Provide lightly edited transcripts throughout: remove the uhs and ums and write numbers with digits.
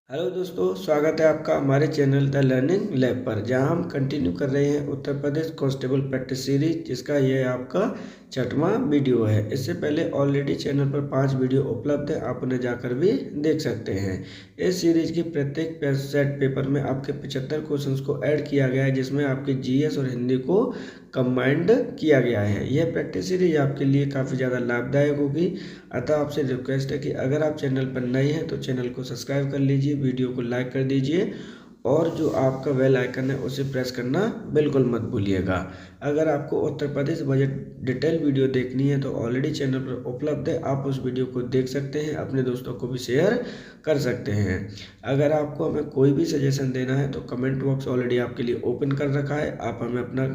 Hello दोस्तों, स्वागत है आपका हमारे चैनल द लर्निंग लैब पर, जहां हम कंटिन्यू कर रहे हैं Uttar Pradesh constable practice series, जिसका यह आपका 6वां वीडियो है। इससे पहले ऑलरेडी चैनल पर 5 वीडियो उपलब्ध है, आप उन्हें जाकर भी देख सकते हैं। इस सीरीज की प्रत्येक सेट पेपर में आपके 75 क्वेश्चंस को ऐड किया गया है, जिसमें आपके जीएस और हिंदी को कंबाइंड किया गया है। यह प्रैक्टिस सीरीज आपके लिए काफ़ी ज़्यादा लाभदायक होगी। अतः आपसे रिक्वेस्ट है कि अगर आप चैनल पर नए हैं तो चैनल को सब्सक्राइब कर लीजिए, वीडियो को लाइक कर दीजिए और जो आपका बेल आइकन है उसे प्रेस करना बिल्कुल मत भूलिएगा। अगर आपको Uttar Pradesh budget detail video देखनी है तो ऑलरेडी चैनल पर उपलब्ध है, आप उस वीडियो को देख सकते हैं, अपने दोस्तों को भी शेयर कर सकते हैं। अगर आपको हमें कोई भी सजेशन देना है तो कमेंट बॉक्स ऑलरेडी आपके लिए ओपन कर रखा है, आप हमें अपना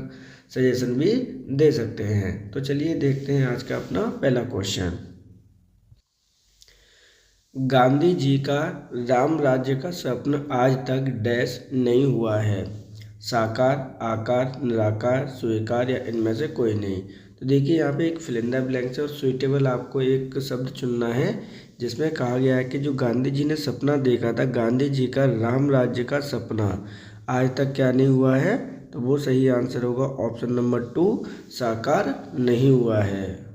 सजेशन भी दे सकते हैं। तो चलिए देखते हैं आज का अपना पहला क्वेश्चन। गांधी जी का राम राज्य का स्वप्न आज तक डैश नहीं हुआ है। साकार, आकार, निराकार, स्वीकार या इनमें से कोई नहीं। तो देखिए यहाँ पे एक फिल इन द ब्लैंक्स और सुइटेबल आपको एक शब्द चुनना है, जिसमें कहा गया है कि जो गांधी जी ने सपना देखा था, गांधी जी का राम राज्य का सपना आज तक क्या नहीं हुआ है। तो वो सही आंसर होगा ऑप्शन नंबर 2, साकार नहीं हुआ है।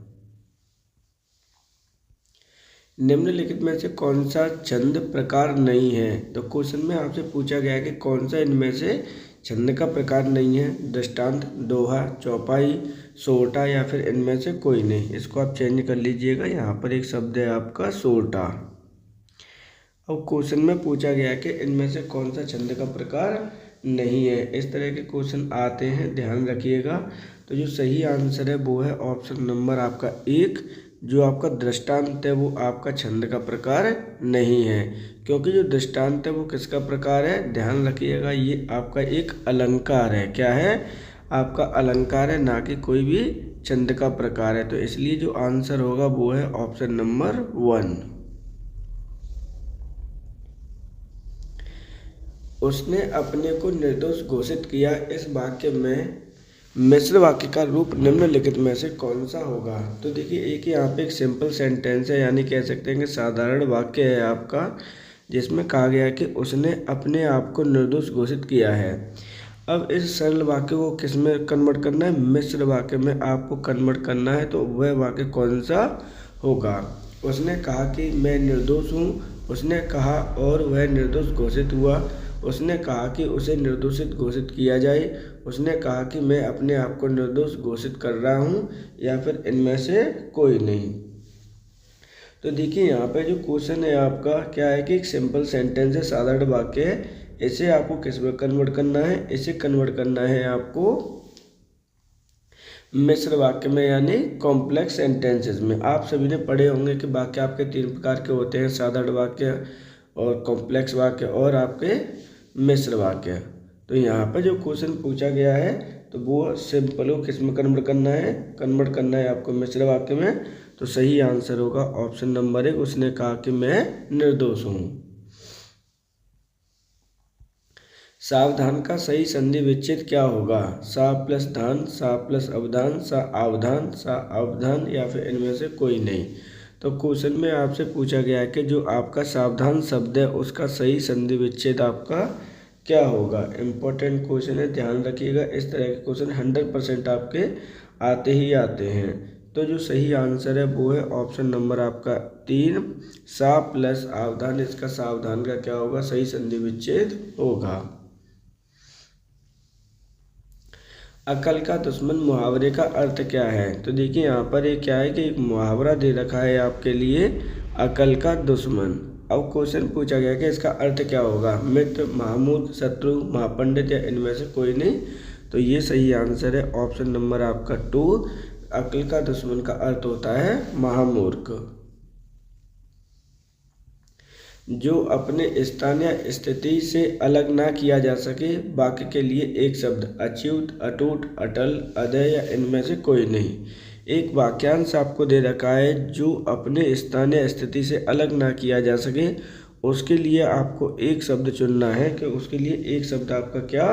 निम्नलिखित में से कौन सा छंद प्रकार नहीं है। तो क्वेश्चन में आपसे पूछा गया है कि कौन सा इनमें से छंद का प्रकार नहीं है। दृष्टांत, दोहा, चौपाई, सोरठा या फिर इनमें से कोई नहीं। इसको आप चेंज कर लीजिएगा। यहाँ पर एक शब्द है आपका सोरठा। अब क्वेश्चन में पूछा गया है कि इनमें से कौन सा छंद का प्रकार नहीं है। इस तरह के क्वेश्चन आते हैं, ध्यान रखिएगा। तो जो सही आंसर है वो है ऑप्शन नंबर आपका 1। जो आपका दृष्टांत है वो आपका छंद का प्रकार नहीं है, क्योंकि जो दृष्टांत है वो किसका प्रकार है, ध्यान रखिएगा, ये आपका एक अलंकार है। क्या है, आपका अलंकार है, ना कि कोई भी छंद का प्रकार है। तो इसलिए जो आंसर होगा वो है ऑप्शन नंबर 1। उसने अपने को निर्दोष घोषित किया, इस वाक्य में मिश्र वाक्य का रूप निम्नलिखित में से कौन सा होगा। तो देखिए एक यहाँ पे एक सिंपल सेंटेंस है, यानी कह सकते हैं कि साधारण वाक्य है आपका, जिसमें कहा गया है कि उसने अपने आप को निर्दोष घोषित किया है। अब इस सरल वाक्य को किस में कन्वर्ट करना है, मिश्र वाक्य में आपको कन्वर्ट करना है। तो वह वाक्य कौन सा होगा। उसने कहा कि मैं निर्दोष हूँ, उसने कहा और वह निर्दोष घोषित हुआ, उसने कहा कि उसे निर्दोषित घोषित किया जाए, उसने कहा कि मैं अपने आप को निर्दोष घोषित कर रहा हूँ, या फिर इनमें से कोई नहीं। तो देखिए यहाँ पे जो क्वेश्चन है आपका क्या है कि एक सिंपल सेंटेंस है, साधारण वाक्य है। इसे आपको किस में कन्वर्ट करना है, इसे कन्वर्ट करना है आपको मिश्र वाक्य में, यानी कॉम्प्लेक्स सेंटेंसेस में। आप सभी ने पढ़े होंगे कि वाक्य आपके 3 प्रकार के होते हैं, साधारण वाक्य और कॉम्प्लेक्स वाक्य और आपके मिश्र वाक्य। तो यहाँ पर जो क्वेश्चन पूछा गया है तो वो सिंपल हो, किस में कन्वर्ट करना है, कन्वर्ट करना है आपको मिश्र वाक्य में। तो सही आंसर होगा ऑप्शन नंबर 1, उसने कहा कि मैं निर्दोष हूँ। सावधान का सही संधि विच्छेद क्या होगा। सा प्लस धान, सा प्लस अवधान, सा अवधान, सा अवधान या फिर इनमें से कोई नहीं। तो क्वेश्चन में आपसे पूछा गया है कि जो आपका सावधान शब्द है उसका सही संधि विच्छेद आपका क्या होगा। इम्पोर्टेंट क्वेश्चन है, ध्यान रखिएगा। इस तरह के क्वेश्चन 100% आपके आते ही आते हैं। तो जो सही आंसर है वो है ऑप्शन नंबर आपका 3, सा प्लस अवधान। इसका सावधान का क्या होगा, सही संधि विच्छेद होगा। अकल का दुश्मन मुहावरे का अर्थ क्या है। तो देखिए यहाँ पर ये क्या है कि एक मुहावरा दे रखा है आपके लिए, अकल का दुश्मन। अब क्वेश्चन पूछा गया कि इसका अर्थ क्या होगा, मित्र, महामूर्ख, शत्रु, महापंडित या इनमें से कोई नहीं। तो ये सही आंसर है ऑप्शन नंबर आपका 2। अकल का दुश्मन का अर्थ होता है महामूर्ख। जो अपने स्थान या स्थिति से अलग ना किया जा सके, वाक्य के लिए एक शब्द, अच्युत, अटूट, अटल, अदय या इनमें से कोई नहीं। एक वाक्यांश आपको दे रखा है, जो अपने स्थान या स्थिति से अलग ना किया जा सके, उसके लिए आपको एक शब्द चुनना है कि उसके लिए एक शब्द आपका क्या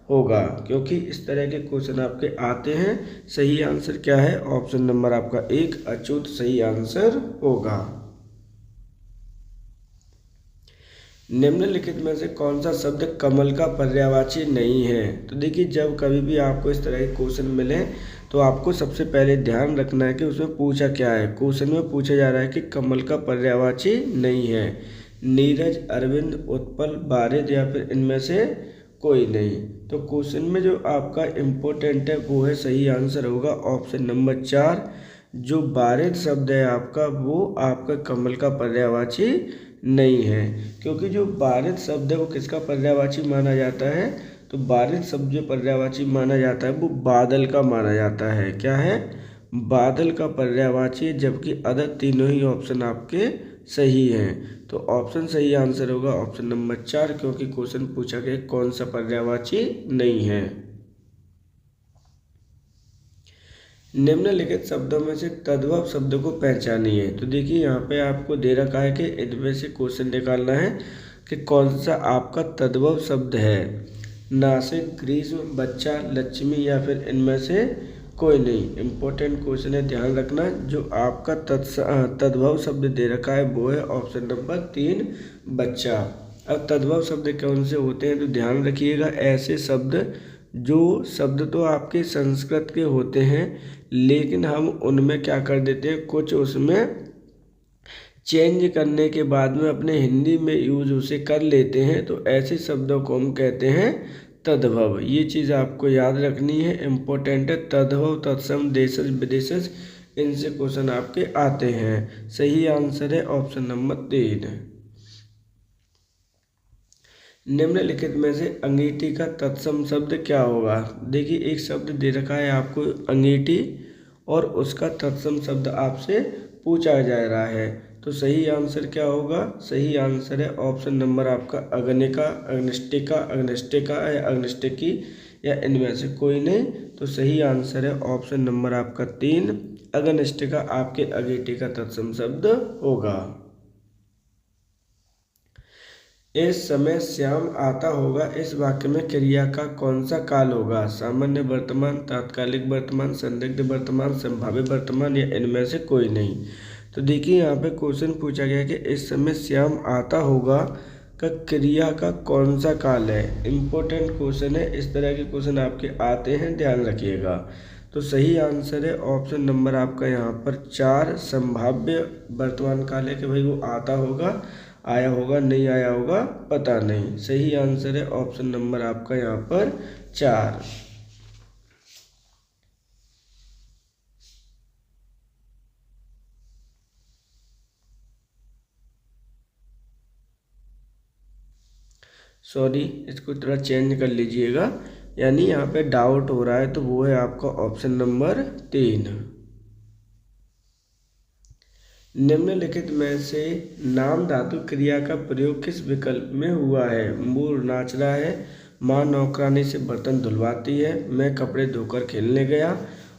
होगा, क्योंकि इस तरह के क्वेश्चन आपके आते हैं। सही आंसर क्या है, ऑप्शन नंबर आपका 1, अच्युत सही आंसर होगा। निम्नलिखित में से कौन सा शब्द कमल का पर्यायवाची नहीं है। तो देखिए, जब कभी भी आपको इस तरह के क्वेश्चन मिले तो आपको सबसे पहले ध्यान रखना है कि उसमें पूछा क्या है। क्वेश्चन में पूछा जा रहा है कि कमल का पर्यायवाची नहीं है नीरज, अरविंद, उत्पल, बारिद या फिर इनमें से कोई नहीं। तो क्वेश्चन में जो आपका इम्पोर्टेंट है वो है, सही आंसर होगा ऑप्शन नंबर 4। जो बारिद शब्द है आपका, वो आपका कमल का पर्यायवाची नहीं है। क्योंकि जो बारिद शब्द है वो किसका पर्यायवाची माना जाता है। तो बारिद शब्द जो पर्यायवाची माना जाता है वो बादल का माना जाता है। क्या है? बादल का पर्यायवाची, जबकि अदर तीनों ही ऑप्शन आपके सही हैं। तो ऑप्शन सही आंसर होगा ऑप्शन नंबर 4, क्योंकि क्वेश्चन पूछा गया कौन सा पर्यायवाची नहीं है। निम्नलिखित शब्दों में से तद्भव शब्द को पहचानिए। तो देखिए, यहाँ पे आपको दे रखा है कि इनमें से क्वेश्चन निकालना है कि कौन सा आपका तद्भव शब्द है। नासिक, ग्रीष्म, बच्चा, लक्ष्मी या फिर इनमें से कोई नहीं। इम्पोर्टेंट क्वेश्चन है, ध्यान रखना। जो आपका तद्भव शब्द दे रखा है वो है ऑप्शन नंबर 3, बच्चा। अब तद्भव शब्द कौन से होते हैं तो ध्यान रखिएगा, ऐसे शब्द जो शब्द तो आपके संस्कृत के होते हैं लेकिन हम उनमें क्या कर देते हैं, कुछ उसमें चेंज करने के बाद में अपने हिंदी में यूज उसे कर लेते हैं। तो ऐसे शब्दों को हम कहते हैं तद्भव। ये चीज़ आपको याद रखनी है, इम्पोर्टेंट है। तद्भव, तत्सम, देशज, विदेशज, इनसे क्वेश्चन आपके आते हैं। सही आंसर है ऑप्शन नंबर 3। निम्नलिखित में से अंगीठी का तत्सम शब्द क्या होगा। देखिए, एक शब्द दे रखा है आपको अंगीठी और उसका तत्सम शब्द आपसे पूछा जा रहा है। तो सही आंसर क्या होगा? सही आंसर है ऑप्शन नंबर आपका अग्निका, अग्निष्टिका, अग्निष्टिका या अग्निष्टिकी या इनमें से कोई नहीं। तो सही आंसर है ऑप्शन नंबर आपका 3, अग्निष्टिका आपके अंगीठी का तत्सम शब्द होगा। इस समय श्याम आता होगा, इस वाक्य में क्रिया का कौन सा काल होगा। सामान्य वर्तमान, तात्कालिक वर्तमान, संदिग्ध वर्तमान, संभाव्य वर्तमान या इनमें से कोई नहीं। तो देखिए, यहाँ पे क्वेश्चन पूछा गया कि इस समय श्याम आता होगा का क्रिया का कौन सा काल है। इम्पोर्टेंट क्वेश्चन है, इस तरह के क्वेश्चन आपके आते हैं, ध्यान रखिएगा। तो सही आंसर है ऑप्शन नंबर आपका यहाँ पर 4, संभाव्य वर्तमान काल है कि भाई वो आता होगा, आया होगा, नहीं आया होगा, पता नहीं। सही आंसर है ऑप्शन नंबर आपका यहाँ पर 4। सॉरी, इसको थोड़ा चेंज कर लीजिएगा, यानी यहाँ पे डाउट हो रहा है, तो वो है आपका ऑप्शन नंबर 3। निम्नलिखित में से नाम धातु क्रिया का प्रयोग किस विकल्प में हुआ है। मोर नाच रहा है, माँ नौकरानी से बर्तन धुलवाती है, मैं कपड़े धोकर खेलने गया,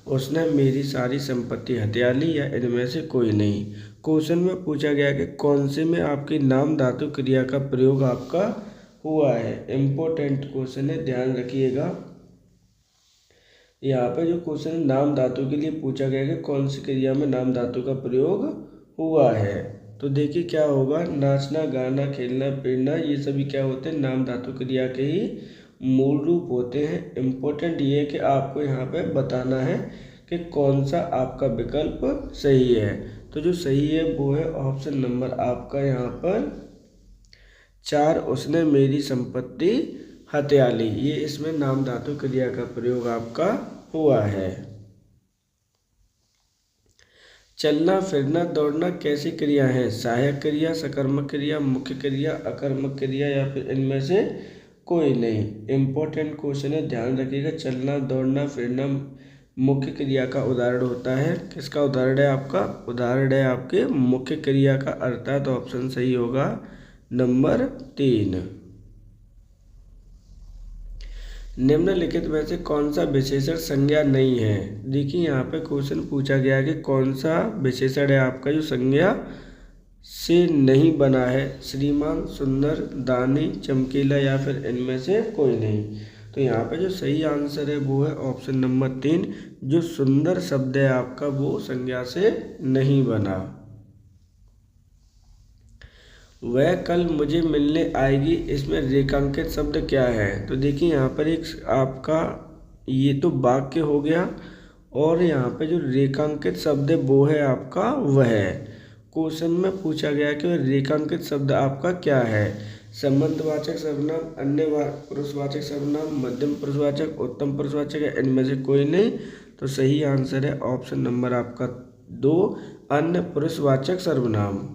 उसने मेरी सारी संपत्ति हत्या ली या इनमें से कोई नहीं। क्वेश्चन में पूछा गया कि कौन से में आपकी नाम धातु क्रिया का प्रयोग आपका हुआ है। इम्पोर्टेंट क्वेश्चन है, ध्यान रखिएगा। यहाँ पे जो क्वेश्चन नाम धातु के लिए पूछा गया कि कौन सी क्रिया में नाम धातु का प्रयोग हुआ है। तो देखिए क्या होगा, नाचना, गाना, खेलना, पीना, ये सभी क्या होते हैं, नाम धातु क्रिया के ही मूल रूप होते हैं। इम्पोर्टेंट ये है कि आपको यहाँ पे बताना है कि कौन सा आपका विकल्प सही है। तो जो सही है वो है ऑप्शन नंबर आपका यहाँ पर 4, उसने मेरी संपत्ति हत्या ली। ये इसमें नाम धातु क्रिया का प्रयोग आपका हुआ है। चलना, फिरना, दौड़ना कैसी क्रिया है। सहायक क्रिया, सकर्मक क्रिया, मुख्य क्रिया, अकर्मक क्रिया या फिर इनमें से कोई नहीं। इम्पोर्टेंट क्वेश्चन है, ध्यान रखिएगा। चलना, दौड़ना, फिरना मुख्य क्रिया का उदाहरण होता है। किसका उदाहरण है? आपका उदाहरण है आपके मुख्य क्रिया का, अर्थात ऑप्शन सही होगा नंबर 3। निम्नलिखित में से कौन सा विशेषण संज्ञा नहीं है। देखिए, यहाँ पे क्वेश्चन पूछा गया कि कौन सा विशेषण है आपका जो संज्ञा से नहीं बना है। श्रीमान, सुंदर, दानी, चमकीला या फिर इनमें से कोई नहीं। तो यहाँ पे जो सही आंसर है वो है ऑप्शन नंबर 3, जो सुंदर शब्द है आपका वो संज्ञा से नहीं बना। वह कल मुझे मिलने आएगी, इसमें रेखांकित शब्द क्या है? तो देखिए यहाँ पर एक आपका ये तो वाक्य हो गया, और यहाँ पे जो रेखांकित शब्द है वो है आपका वह। क्वेश्चन में पूछा गया कि वह रेखांकित शब्द आपका क्या है? संबंधवाचक सर्वनाम, अन्य पुरुषवाचक सर्वनाम, मध्यम पुरुषवाचक, उत्तम पुरुषवाचक, या इनमें से कोई नहीं? तो सही आंसर है ऑप्शन नंबर आपका 2, अन्य पुरुषवाचक सर्वनाम।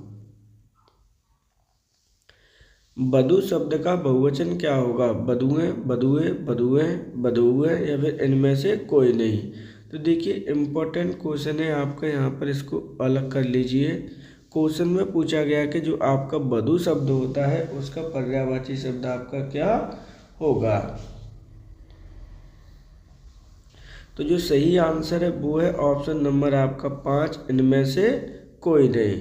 वधू शब्द का बहुवचन क्या होगा? वधुएं, वधुए, वधुएं, वधुएं, या फिर इनमें से कोई नहीं? तो देखिए इम्पोर्टेंट क्वेश्चन है आपका, यहाँ पर इसको अलग कर लीजिए। क्वेश्चन में पूछा गया कि जो आपका वधू शब्द होता है उसका पर्यायवाची शब्द आपका क्या होगा? तो जो सही आंसर है वो है ऑप्शन नंबर आपका 5, इनमें से कोई नहीं।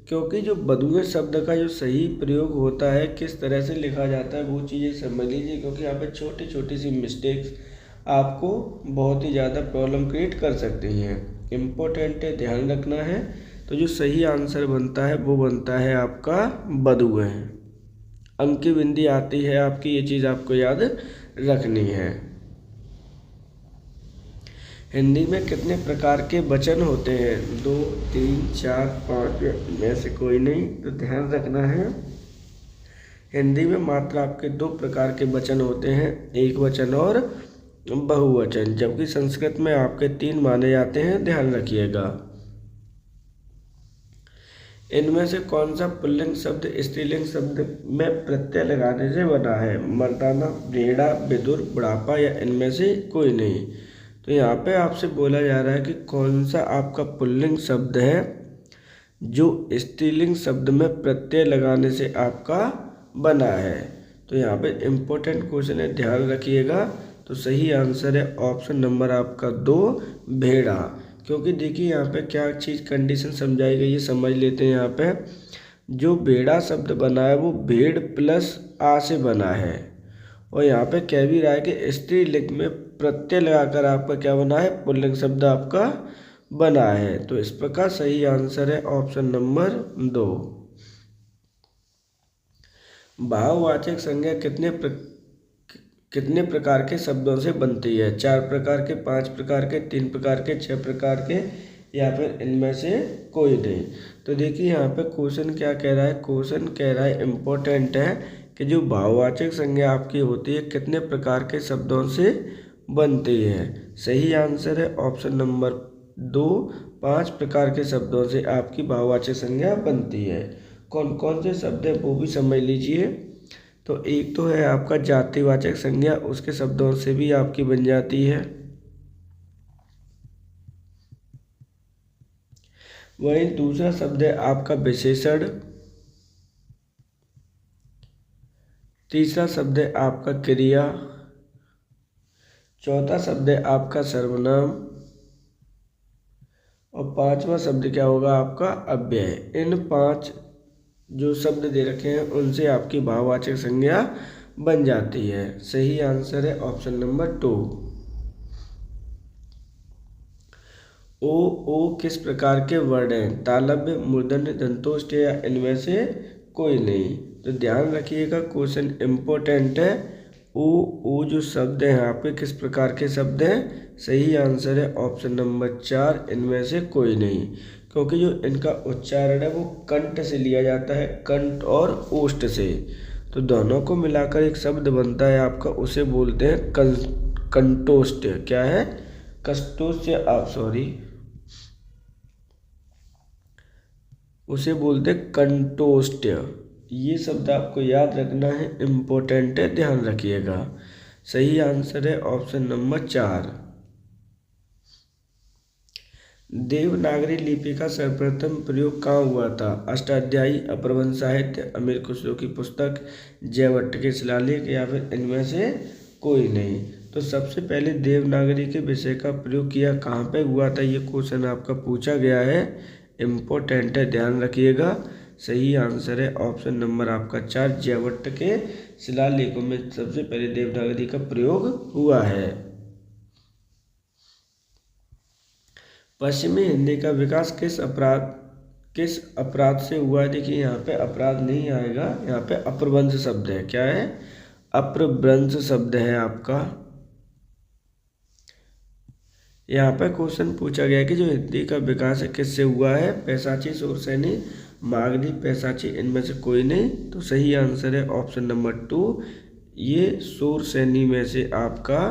क्योंकि जो वधुएं शब्द का जो सही प्रयोग होता है, किस तरह से लिखा जाता है, वो चीज़ें समझ लीजिए, क्योंकि यहाँ पे छोटी छोटी सी मिस्टेक्स आपको बहुत ही ज़्यादा प्रॉब्लम क्रिएट कर सकती हैं। इम्पोर्टेंट है, ध्यान रखना है। तो जो सही आंसर बनता है वो बनता है आपका वधुएं। अंक की बिंदी आती है आपकी, ये चीज़ आपको याद रखनी है। हिंदी में कितने प्रकार के वचन होते हैं? 2, 3, 4, 5, में से कोई नहीं? तो ध्यान रखना है, हिंदी में मात्र आपके 2 प्रकार के वचन होते हैं, एक वचन और बहुवचन, जबकि संस्कृत में आपके 3 माने जाते हैं, ध्यान रखिएगा। इनमें से कौन सा पुल्लिंग शब्द स्त्रीलिंग शब्द में प्रत्यय लगाने से बना है? मर्दाना, भेड़ा, विदुर, बुढ़ापा, या इनमें से कोई नहीं? तो यहाँ पे आपसे बोला जा रहा है कि कौन सा आपका पुल्लिंग शब्द है जो स्त्रीलिंग शब्द में प्रत्यय लगाने से आपका बना है। तो यहाँ पे इम्पोर्टेंट क्वेश्चन है, ध्यान रखिएगा। तो सही आंसर है ऑप्शन नंबर आपका 2, भेड़ा। क्योंकि देखिए यहाँ पे क्या चीज़ कंडीशन समझाई गई है, समझ लेते हैं। यहाँ पे जो भेड़ा शब्द बना है वो भेड़ प्लस आ से बना है, और यहाँ पे कह भी रहा है कि स्त्रीलिंग में प्रत्यय लगाकर आपका क्या बना है? पुल्लिंग शब्द आपका बना है। तो इस प्रकार सही आंसर है ऑप्शन नंबर 2। भाववाचक संज्ञा कितने प्रकार के शब्दों से बनती है? 4 प्रकार के, 5 प्रकार के, 3 प्रकार के, 6 प्रकार के, या फिर इनमें से कोई नहीं? तो देखिए यहाँ पे क्वेश्चन क्या कह रहा है, क्वेश्चन कह रहा है इम्पोर्टेंट है कि जो भाववाचक संज्ञा आपकी होती है कितने प्रकार के शब्दों से बनती है? सही आंसर है ऑप्शन नंबर 2, 5 प्रकार के शब्दों से आपकी भाववाचक संज्ञा बनती है। कौन कौन से शब्द हैं वो भी समझ लीजिए। तो एक तो है आपका जातिवाचक संज्ञा, उसके शब्दों से भी आपकी बन जाती है। वहीं दूसरा शब्द है आपका विशेषण, तीसरा शब्द है आपका क्रिया, चौथा शब्द है आपका सर्वनाम, और 5वां शब्द क्या होगा? आपका अव्यय। इन 5 जो शब्द दे रखे हैं उनसे आपकी भाववाचक संज्ञा बन जाती है। सही आंसर है ऑप्शन नंबर 2। ओ किस प्रकार के वर्ड हैं? तालव्य, मूर्धन्य, दंतोष्ठ, या इनमें से कोई नहीं? तो ध्यान रखिएगा, क्वेश्चन इम्पोर्टेंट है। ओ जो शब्द हैं आपके किस प्रकार के शब्द हैं? सही आंसर है ऑप्शन नंबर 4, इनमें से कोई नहीं। क्योंकि जो इनका उच्चारण है वो कंठ से लिया जाता है, कंठ और ओष्ठ से, तो दोनों को मिलाकर एक शब्द बनता है आपका, उसे बोलते हैं कंठोष्ठ। क्या है? कंठोष्ठ, उसे बोलते हैं कंठोष्ठ। ये शब्द आपको याद रखना है, इम्पोर्टेंट है, ध्यान रखिएगा। सही आंसर है ऑप्शन नंबर 4। देवनागरी लिपि का सर्वप्रथम प्रयोग कहाँ हुआ था? अष्टाध्यायी, अपभ्रंश साहित्य, अमीर खुसरो की पुस्तक, जयभट्ट के शिलालेख, या फिर इनमें से कोई नहीं? तो सबसे पहले देवनागरी के विषय का प्रयोग किया कहाँ पे हुआ था? ये क्वेश्चन आपका पूछा गया है, इम्पोर्टेंट है, ध्यान रखिएगा। सही आंसर है ऑप्शन नंबर आपका 4, जयभट्ट के शिलालेखों में सबसे पहले देवनागरी का प्रयोग हुआ है। पश्चिमी हिंदी का विकास किस अपराध किस अपराध से हुआ है? देखिए यहाँ पे अपराध नहीं आएगा, यहाँ पे अपभ्रंश शब्द है। क्या है? अपभ्रंश शब्द है आपका। यहाँ पे क्वेश्चन पूछा गया है कि जो हिंदी का विकास है किससे हुआ है? पैशाची, शूरसेनी, मागधी, पैशाची, इनमें से कोई नहीं। तो सही आंसर है ऑप्शन नंबर 2, ये शूरसेनी में से आपका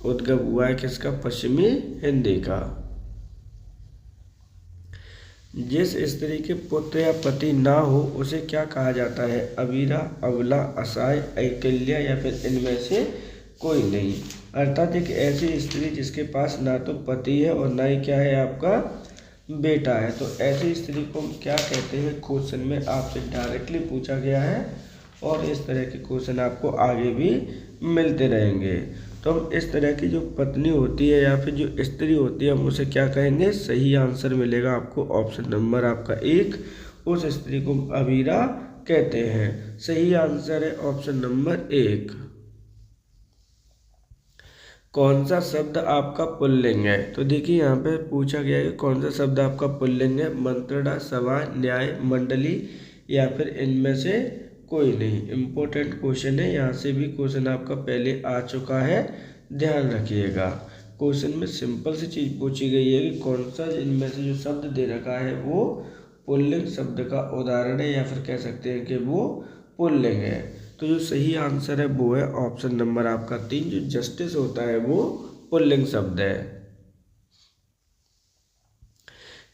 उद्गम हुआ है। किसका? पश्चिमी हिंदी का। जिस स्त्री के पुत्र या पति ना हो उसे क्या कहा जाता है? अबीरा, अबला, असहाय, अकेल्या या फिर इनमें से कोई नहीं। अर्थात एक ऐसी स्त्री जिसके पास ना तो पति है और ना ही क्या है आपका बेटा है, तो ऐसी स्त्री को हम क्या कहते हैं? क्वेश्चन में आपसे डायरेक्टली पूछा गया है और इस तरह के क्वेश्चन आपको आगे भी मिलते रहेंगे। तो हम इस तरह की जो पत्नी होती है या फिर जो स्त्री होती है हम उसे क्या कहेंगे? सही आंसर मिलेगा आपको ऑप्शन नंबर आपका 1, उस स्त्री को अबीरा कहते हैं। सही आंसर है ऑप्शन नंबर 1। कौन सा शब्द आपका पुल्लिंग है? तो देखिए यहाँ पे पूछा गया है कि कौन सा शब्द आपका पुल्लिंग है? मंत्रणा, सभा, न्याय, मंडली या फिर इनमें से कोई नहीं। इम्पोर्टेंट क्वेश्चन है, यहाँ से भी क्वेश्चन आपका पहले आ चुका है, ध्यान रखिएगा। क्वेश्चन में सिंपल सी चीज़ पूछी गई है कि कौन सा इनमें से जो शब्द दे रखा है वो पुल्लिंग शब्द का उदाहरण है या फिर कह सकते हैं कि वो पुल्लिंग है। तो जो सही आंसर है वो है ऑप्शन नंबर आपका 3, जो जस्टिस होता है वो पुल्लिंग शब्द है।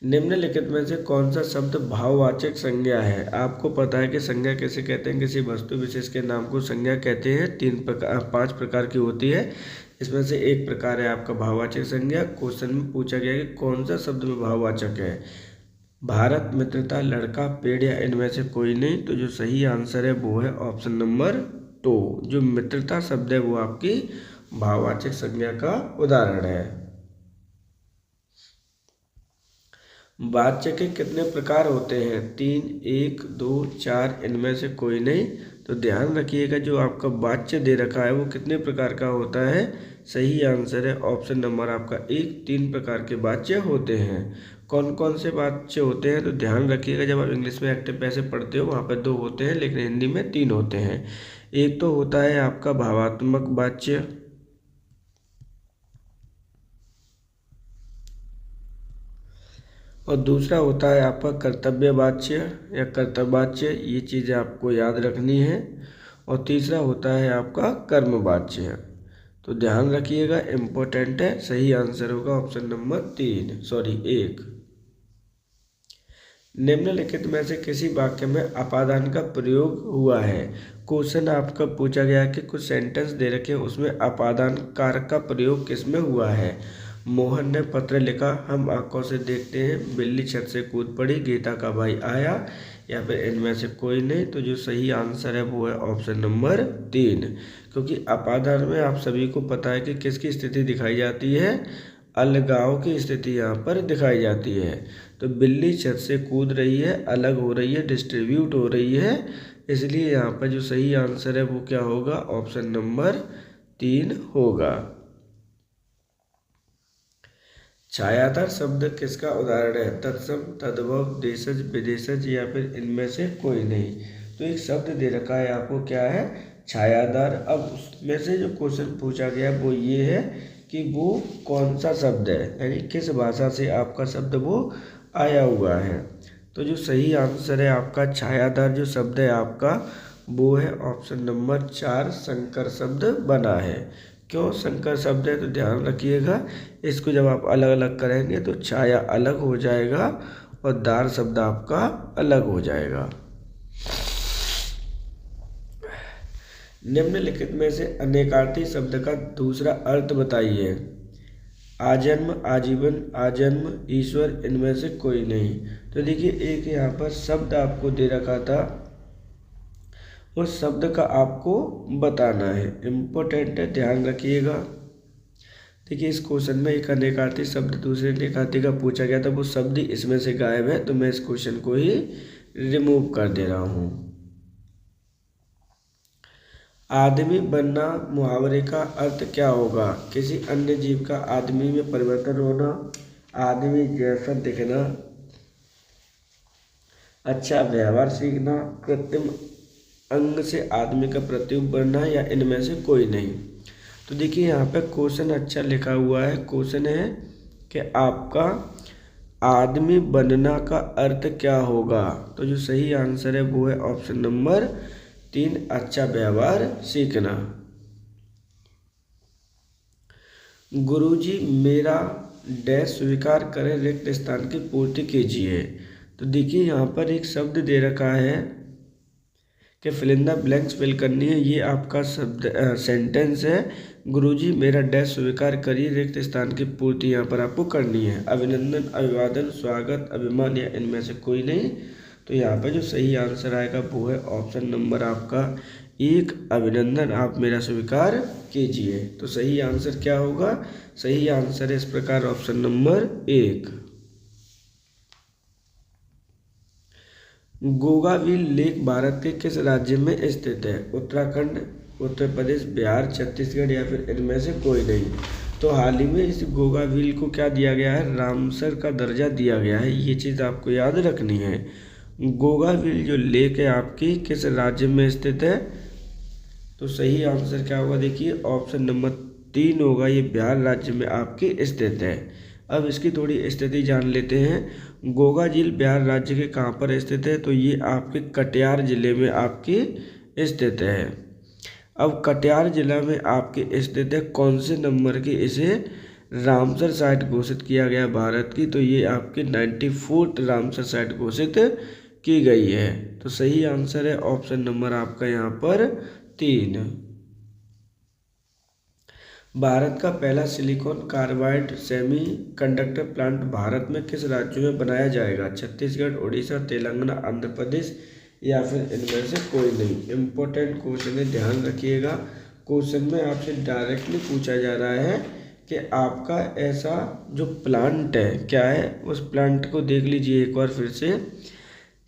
निम्नलिखित में से कौन सा शब्द भाववाचक संज्ञा है? आपको पता है कि संज्ञा किसे कहते हैं? किसी वस्तु विशेष के नाम को संज्ञा कहते हैं। 5 प्रकार की होती है, इसमें से एक प्रकार है आपका भाववाचक संज्ञा। क्वेश्चन में पूछा गया कि कौन सा शब्द में भाववाचक है? भारत, मित्रता, लड़का, पेड़ या इनमें से कोई नहीं। तो जो सही आंसर है वो है ऑप्शन नंबर 2, जो मित्रता शब्द है वो आपकी भाववाचक संज्ञा का उदाहरण है। वाच्य के कितने प्रकार होते हैं? 3, 1, 2, 4, इनमें से कोई नहीं। तो ध्यान रखिएगा जो आपका वाच्य दे रखा है वो कितने प्रकार का होता है? सही आंसर है ऑप्शन नंबर आपका 1, 3 प्रकार के वाच्य होते हैं। कौन कौन से वाच्य होते हैं? तो ध्यान रखिएगा जब आप इंग्लिश में एक्टिव पैसे पढ़ते हो वहाँ पर 2 होते हैं, लेकिन हिंदी में 3 होते हैं। एक तो होता है आपका भावात्मक वाच्य, और दूसरा होता है आपका कर्तव्यवाच्य या कर्तव्यवाच्य, ये चीज़ें आपको याद रखनी है। और तीसरा होता है आपका कर्मवाच्य। तो ध्यान रखिएगा, इम्पोर्टेंट है। सही आंसर होगा ऑप्शन नंबर 1। निम्नलिखित में से किसी वाक्य में अपादान का प्रयोग हुआ है? क्वेश्चन आपका पूछा गया कि कुछ सेंटेंस दे रखे हैं उसमें अपादान कारक का प्रयोग किस में हुआ है? मोहन ने पत्र लिखा, हम आंखों से देखते हैं, बिल्ली छत से कूद पड़ी, गीता का भाई आया, या फिर इनमें से कोई नहीं। तो जो सही आंसर है वो है ऑप्शन नंबर 3, क्योंकि अपादान में आप सभी को पता है कि किसकी स्थिति दिखाई जाती है? अलगाव की स्थिति यहाँ पर दिखाई जाती है। तो बिल्ली छत से कूद रही है, अलग हो रही है, डिस्ट्रीब्यूट हो रही है, इसलिए यहाँ पर जो सही आंसर है वो क्या होगा? ऑप्शन नंबर 3 होगा। छायादार शब्द किसका उदाहरण है? तत्सम, तद्भव, देशज, विदेशज या फिर इनमें से कोई नहीं। तो एक शब्द दे रखा है आपको, क्या है? छायादार। अब उसमें से जो क्वेश्चन पूछा गया वो ये है कि वो कौन सा शब्द है, यानी किस भाषा से आपका शब्द वो आया हुआ है। तो जो सही आंसर है आपका छायादार जो शब्द है आपका वो है ऑप्शन नंबर 4, संकर शब्द बना है। क्यों संकर शब्द है? तो ध्यान रखिएगा, इसको जब आप अलग अलग करेंगे तो छाया अलग हो जाएगा और दार शब्द आपका अलग हो जाएगा। निम्नलिखित में से अनेकार्थी शब्द का दूसरा अर्थ बताइए। आजन्म, आजीवन, आजन्म, ईश्वर, इनमें से कोई नहीं। तो देखिए एक यहाँ पर शब्द आपको दे रखा था, उस शब्द का आपको बताना है, इम्पोर्टेंट है, ध्यान रखिएगा। देखिए इस क्वेश्चन में एक अनेकार्थी शब्द दूसरे अनेकार्थी का पूछा गया था, वो शब्द इसमें से गायब है, तो मैं इस क्वेश्चन को ही रिमूव कर दे रहा हूँ। आदमी बनना मुहावरे का अर्थ क्या होगा? किसी अन्य जीव का आदमी में परिवर्तन होना, आदमी जैसा दिखना, अच्छा व्यवहार सीखना, कृत्रिम अंग से आदमी का प्रतिरूप बनना, या इनमें से कोई नहीं। तो देखिए यहाँ पे क्वेश्चन अच्छा लिखा हुआ है। क्वेश्चन है कि आपका आदमी बनना का अर्थ क्या होगा। तो जो सही आंसर है वो है ऑप्शन नंबर 3, अच्छा व्यवहार सीखना। गुरुजी मेरा डैश स्वीकार करें, रिक्त स्थान की पूर्ति कीजिए। तो देखिए यहाँ पर एक शब्द दे रखा है कि fill in the blanks fill करनी है। ये आपका शब्द सेंटेंस है। गुरुजी मेरा डैश स्वीकार करिए, रिक्त स्थान की पूर्ति यहाँ पर आपको करनी है। अभिनंदन, अभिवादन, स्वागत, अभिमान, या इनमें से कोई नहीं। तो यहाँ पर जो सही आंसर आएगा वो है ऑप्शन नंबर आपका 1, अभिनंदन, आप मेरा स्वीकार कीजिए। तो सही आंसर क्या होगा। सही आंसर है इस प्रकार ऑप्शन नंबर 1। गोगावील लेक भारत के किस राज्य में स्थित है। उत्तराखंड, उत्तर प्रदेश, बिहार, छत्तीसगढ़, या फिर इनमें से कोई नहीं। तो हाल ही में इस गोगावील को क्या दिया गया है, रामसर का दर्जा दिया गया है। ये चीज़ आपको याद रखनी है। गोगावील जो लेक है आपकी किस राज्य में स्थित है। तो सही आंसर क्या होगा, देखिए ऑप्शन नंबर 3 होगा। ये बिहार राज्य में आपकी स्थित है। अब इसकी थोड़ी स्थिति जान लेते हैं। गोगा झील बिहार राज्य के कहाँ पर स्थित है। तो ये आपके कटिहार जिले में आपकी स्थित है। अब कटिहार जिला में आपकी स्थित है। कौन से नंबर की इसे रामसर साइट घोषित किया गया भारत की। तो ये आपकी 94th रामसर साइट घोषित की गई है। तो सही आंसर है ऑप्शन नंबर आपका यहाँ पर 3। भारत का पहला silicon carbide semi conductor plant Bharat में किस राज्य में बनाया जाएगा। छत्तीसगढ़, उड़ीसा, तेलंगाना, आंध्र प्रदेश, या फिर इनमें से कोई नहीं। इम्पोर्टेंट क्वेश्चन है, ध्यान रखिएगा। क्वेश्चन में आपसे डायरेक्टली पूछा जा रहा है कि आपका ऐसा जो प्लांट है क्या है। उस प्लांट को देख लीजिए एक बार फिर से।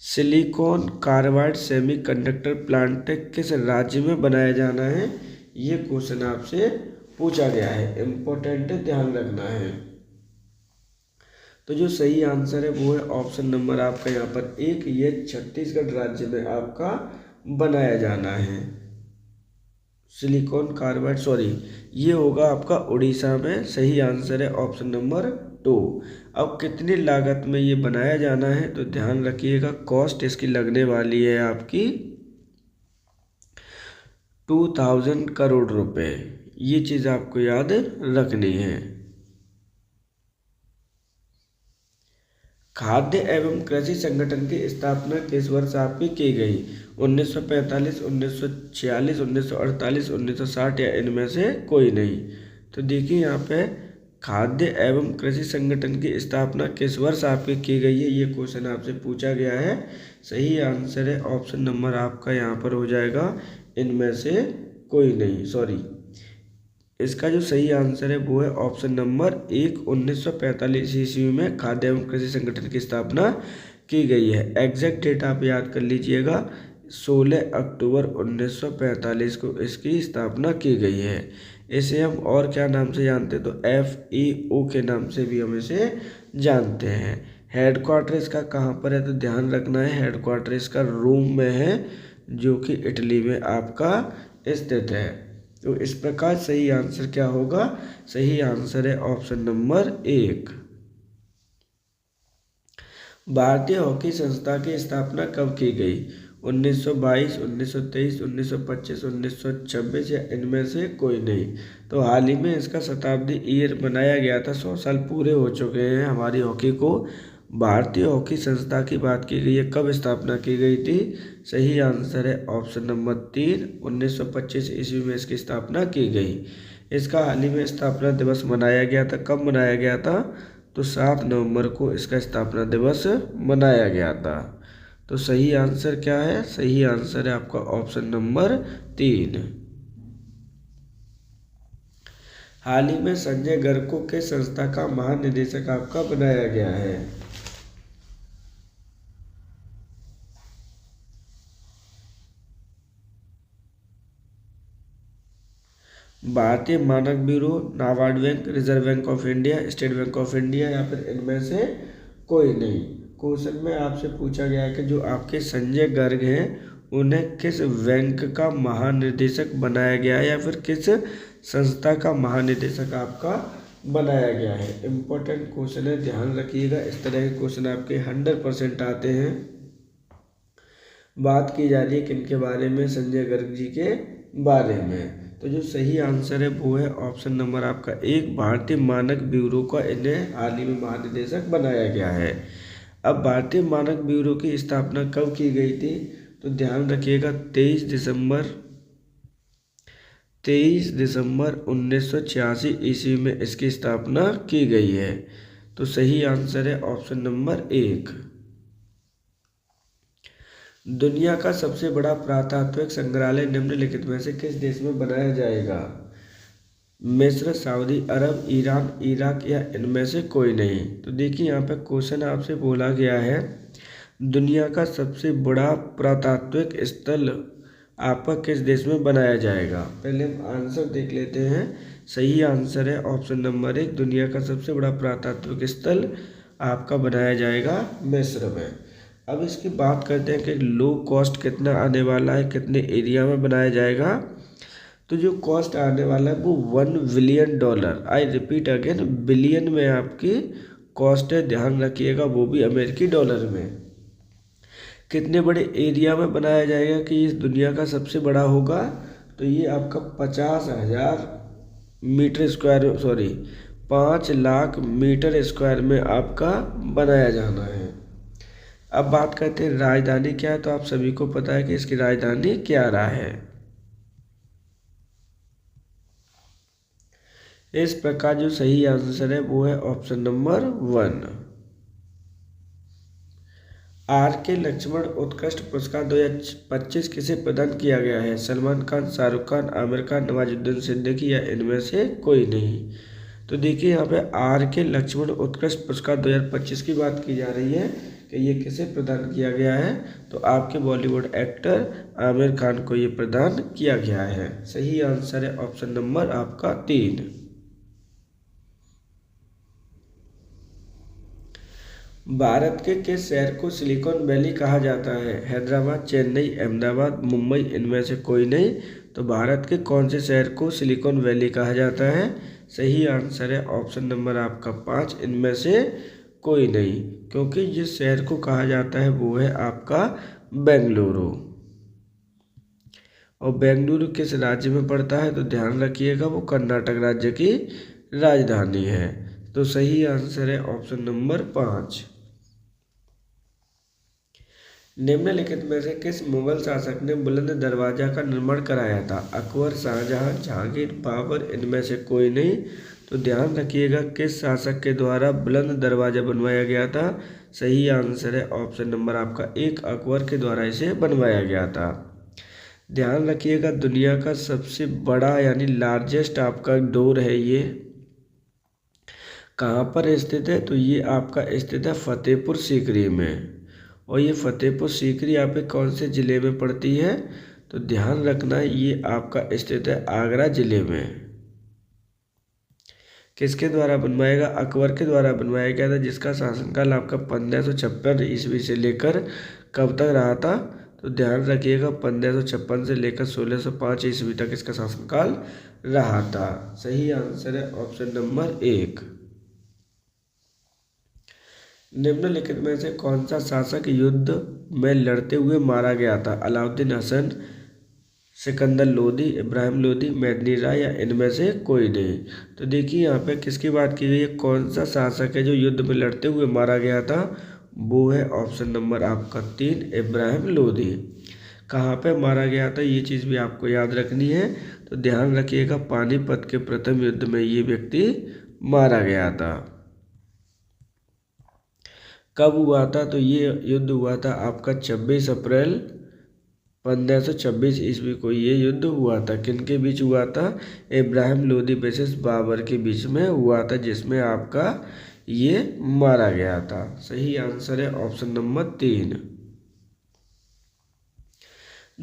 Silicon carbide semi conductor plant किस राज्य में बनाया जाना है, ये क्वेश्चन आपसे पूछा गया है। इम्पोर्टेंट है, ध्यान रखना है। तो जो सही आंसर है वो है ऑप्शन नंबर आपका यहाँ पर 1, ये छत्तीसगढ़ राज्य में आपका बनाया जाना है। सिलिकॉन कार्बाइड, सॉरी, ये होगा आपका उड़ीसा में। सही आंसर है ऑप्शन नंबर 2। अब कितनी लागत में ये बनाया जाना है, तो ध्यान रखिएगा। कॉस्ट इसकी लगने वाली है आपकी 2000 करोड़ रुपए। ये चीज़ आपको याद रखनी है। खाद्य एवं कृषि संगठन की स्थापना किस वर्ष आपकी की गई। 1945, 1946, 1948, 1960, या इनमें से कोई नहीं। तो देखिए यहाँ पे खाद्य एवं कृषि संगठन की स्थापना किस वर्ष आपकी की गई है, ये क्वेश्चन आपसे पूछा गया है। सही आंसर है ऑप्शन नंबर आपका यहाँ पर हो जाएगा इनमें से कोई नहीं, सॉरी। इसका जो सही आंसर है वो है ऑप्शन नंबर 1, 1945 ईस्वी में खाद्य एवं कृषि संगठन की स्थापना की गई है। एग्जैक्ट डेट आप याद कर लीजिएगा, 16 अक्टूबर 1945 को इसकी स्थापना की गई है। इसे हम और क्या नाम से जानते हैं, तो FAO के नाम से भी हम इसे जानते हैं। हेडक्वार्टर इसका कहाँ पर है, तो ध्यान रखना है हेडक्वार्टर इसका रोम में है, जो कि इटली में आपका स्थित है। तो इस प्रकार सही आंसर क्या होगा, सही आंसर है ऑप्शन नंबर 1। भारतीय हॉकी संस्था की स्थापना कब की गई। 1922, 1923, 1925, 1926, या इनमें से कोई नहीं। तो हाल ही में इसका शताब्दी ईयर मनाया गया था। 100 साल पूरे हो चुके हैं हमारी हॉकी को। भारतीय हॉकी संस्था की बात की गई है, कब स्थापना की गई थी। सही आंसर है ऑप्शन नंबर 3, 1925 ईस्वी में इसकी स्थापना की गई। इसका हाल ही में स्थापना दिवस मनाया गया था। कब मनाया गया था, तो 7 नवंबर को इसका स्थापना दिवस मनाया गया था। तो सही आंसर क्या है, सही आंसर है आपका ऑप्शन नंबर 3। हाल ही में संजय गर्ग के संस्था का महानिदेशक आपका बनाया गया है। भारतीय मानक bureau, NABARD bank, reserve bank of India, state bank of India, या फिर इनमें से कोई नहीं। क्वेश्चन में आपसे पूछा गया है कि जो आपके संजय गर्ग हैं उन्हें किस बैंक का महानिदेशक बनाया गया है या फिर किस संस्था का महानिदेशक आपका बनाया गया है। इम्पोर्टेंट क्वेश्चन है, ध्यान रखिएगा। इस तरह के क्वेश्चन आपके 100% आते हैं। बात की जा रही है किन के बारे में, संजय गर्ग जी के बारे में। तो जो सही आंसर है वो है ऑप्शन नंबर आपका 1, भारतीय मानक ब्यूरो का इन्हें हाल ही में महानिदेशक बनाया गया है। अब भारतीय मानक ब्यूरो की स्थापना कब की गई थी, तो ध्यान रखिएगा 23 दिसंबर 1986 ईस्वी में इसकी स्थापना की गई है। तो सही आंसर है ऑप्शन नंबर 1। दुनिया का सबसे बड़ा पुरातात्विक संग्रहालय निम्नलिखित में से किस देश में बनाया जाएगा। मिस्र, सऊदी अरब, ईरान, इराक या इनमें से कोई नहीं। तो देखिए यहाँ पे क्वेश्चन आपसे बोला गया है दुनिया का सबसे बड़ा पुरातात्विक स्थल आपका किस देश में बनाया जाएगा। पहले हम आंसर देख लेते हैं। सही आंसर है ऑप्शन नंबर 1, दुनिया का सबसे बड़ा पुरातात्विक स्थल आपका बनाया जाएगा मिस्र में। अब इसकी बात करते हैं कि लो कॉस्ट कितना आने वाला है, कितने एरिया में बनाया जाएगा। तो जो कॉस्ट आने वाला है वो $1 billion, I repeat again, billion में आपकी कॉस्ट है, ध्यान रखिएगा, वो भी अमेरिकी डॉलर में। कितने बड़े एरिया में बनाया जाएगा कि इस दुनिया का सबसे बड़ा होगा, तो ये आपका 5 लाख मीटर स्क्वायर में आपका बनाया जाना है। अब बात करते हैं राजधानी क्या है, तो आप सभी को पता है कि इसकी राजधानी क्या रहा है। इस प्रकार जो सही आंसर है वो है ऑप्शन नंबर 1। R.K. लक्ष्मण उत्कृष्ट पुरस्कार 2025 किसे प्रदान किया गया है। सलमान खान, शाहरुख खान, आमिर खान, नवाजुद्दीन सिद्दीकी या इनमें से कोई नहीं। तो देखिए यहाँ पे R.K. लक्ष्मण उत्कृष्ट पुरस्कार 2025 की बात की जा रही है कि ये किसे प्रदान किया गया है, तो आपके बॉलीवुड एक्टर आमिर खान को ये प्रदान किया गया है। सही आंसर है ऑप्शन नंबर आपका 3। भारत के किस शहर को सिलिकॉन वैली कहा जाता है। हैदराबाद, चेन्नई, अहमदाबाद, मुंबई, इनमें से कोई नहीं। तो भारत के कौन से शहर को सिलिकॉन वैली कहा जाता है। सही आंसर है ऑप्शन नंबर आपका 5, इनमें से कोई नहीं, क्योंकि जिस शहर को कहा जाता है वो है आपका बेंगलुरु। और बेंगलुरु किस राज्य में पड़ता है, तो ध्यान रखिएगा वो कर्नाटक राज्य की राजधानी है। तो सही आंसर है ऑप्शन नंबर 5। निम्नलिखित में से किस मुगल शासक ने बुलंद दरवाजा का निर्माण कराया था। अकबर, शाहजहां, जहांगीर, बाबर, इनमें से कोई नहीं। तो ध्यान रखिएगा किस शासक के द्वारा बुलंद दरवाजा बनवाया गया था। सही आंसर है ऑप्शन नंबर आपका 1, अकबर के द्वारा इसे बनवाया गया था। ध्यान रखिएगा दुनिया का सबसे बड़ा यानी लार्जेस्ट आपका डोर है, ये कहाँ पर स्थित है, तो ये आपका स्थित है फतेहपुर सीकरी में। और ये फतेहपुर सीकरी यहाँ पे कौन से ज़िले में पड़ती है, तो ध्यान रखना ये आपका स्थित है आगरा ज़िले में। किसके द्वारा बनवाएगा, अकबर के द्वारा बनवाया गया था, जिसका शासनकाल आपका 1556 ईस्वी से लेकर कब तक रहा था, तो ध्यान रखिएगा 1556 से लेकर 1605 ईस्वी तक इसका शासनकाल रहा था। सही आंसर है ऑप्शन नंबर 1। निम्नलिखित में से कौन सा शासक युद्ध में लड़ते हुए मारा गया था। अलाउद्दीन हसन, सिकंदर लोदी, इब्राहिम लोदी, मेदिनी राय या इनमें से कोई नहीं। तो देखिए यहाँ पे किसकी बात की गई है, कौन सा शासक है जो युद्ध में लड़ते हुए मारा गया था, वो है ऑप्शन नंबर आपका 3, इब्राहिम लोदी। कहाँ पे मारा गया था ये चीज़ भी आपको याद रखनी है। तो ध्यान रखिएगा पानीपत के प्रथम युद्ध में ये व्यक्ति मारा गया था। कब हुआ था, तो ये युद्ध हुआ था आपका 26 अप्रैल 1526 ईस्वी को ये युद्ध हुआ था। किनके बीच हुआ था, इब्राहिम लोदी वर्सेस बाबर के बीच में हुआ था, जिसमें आपका ये मारा गया था। सही आंसर है ऑप्शन नंबर 3।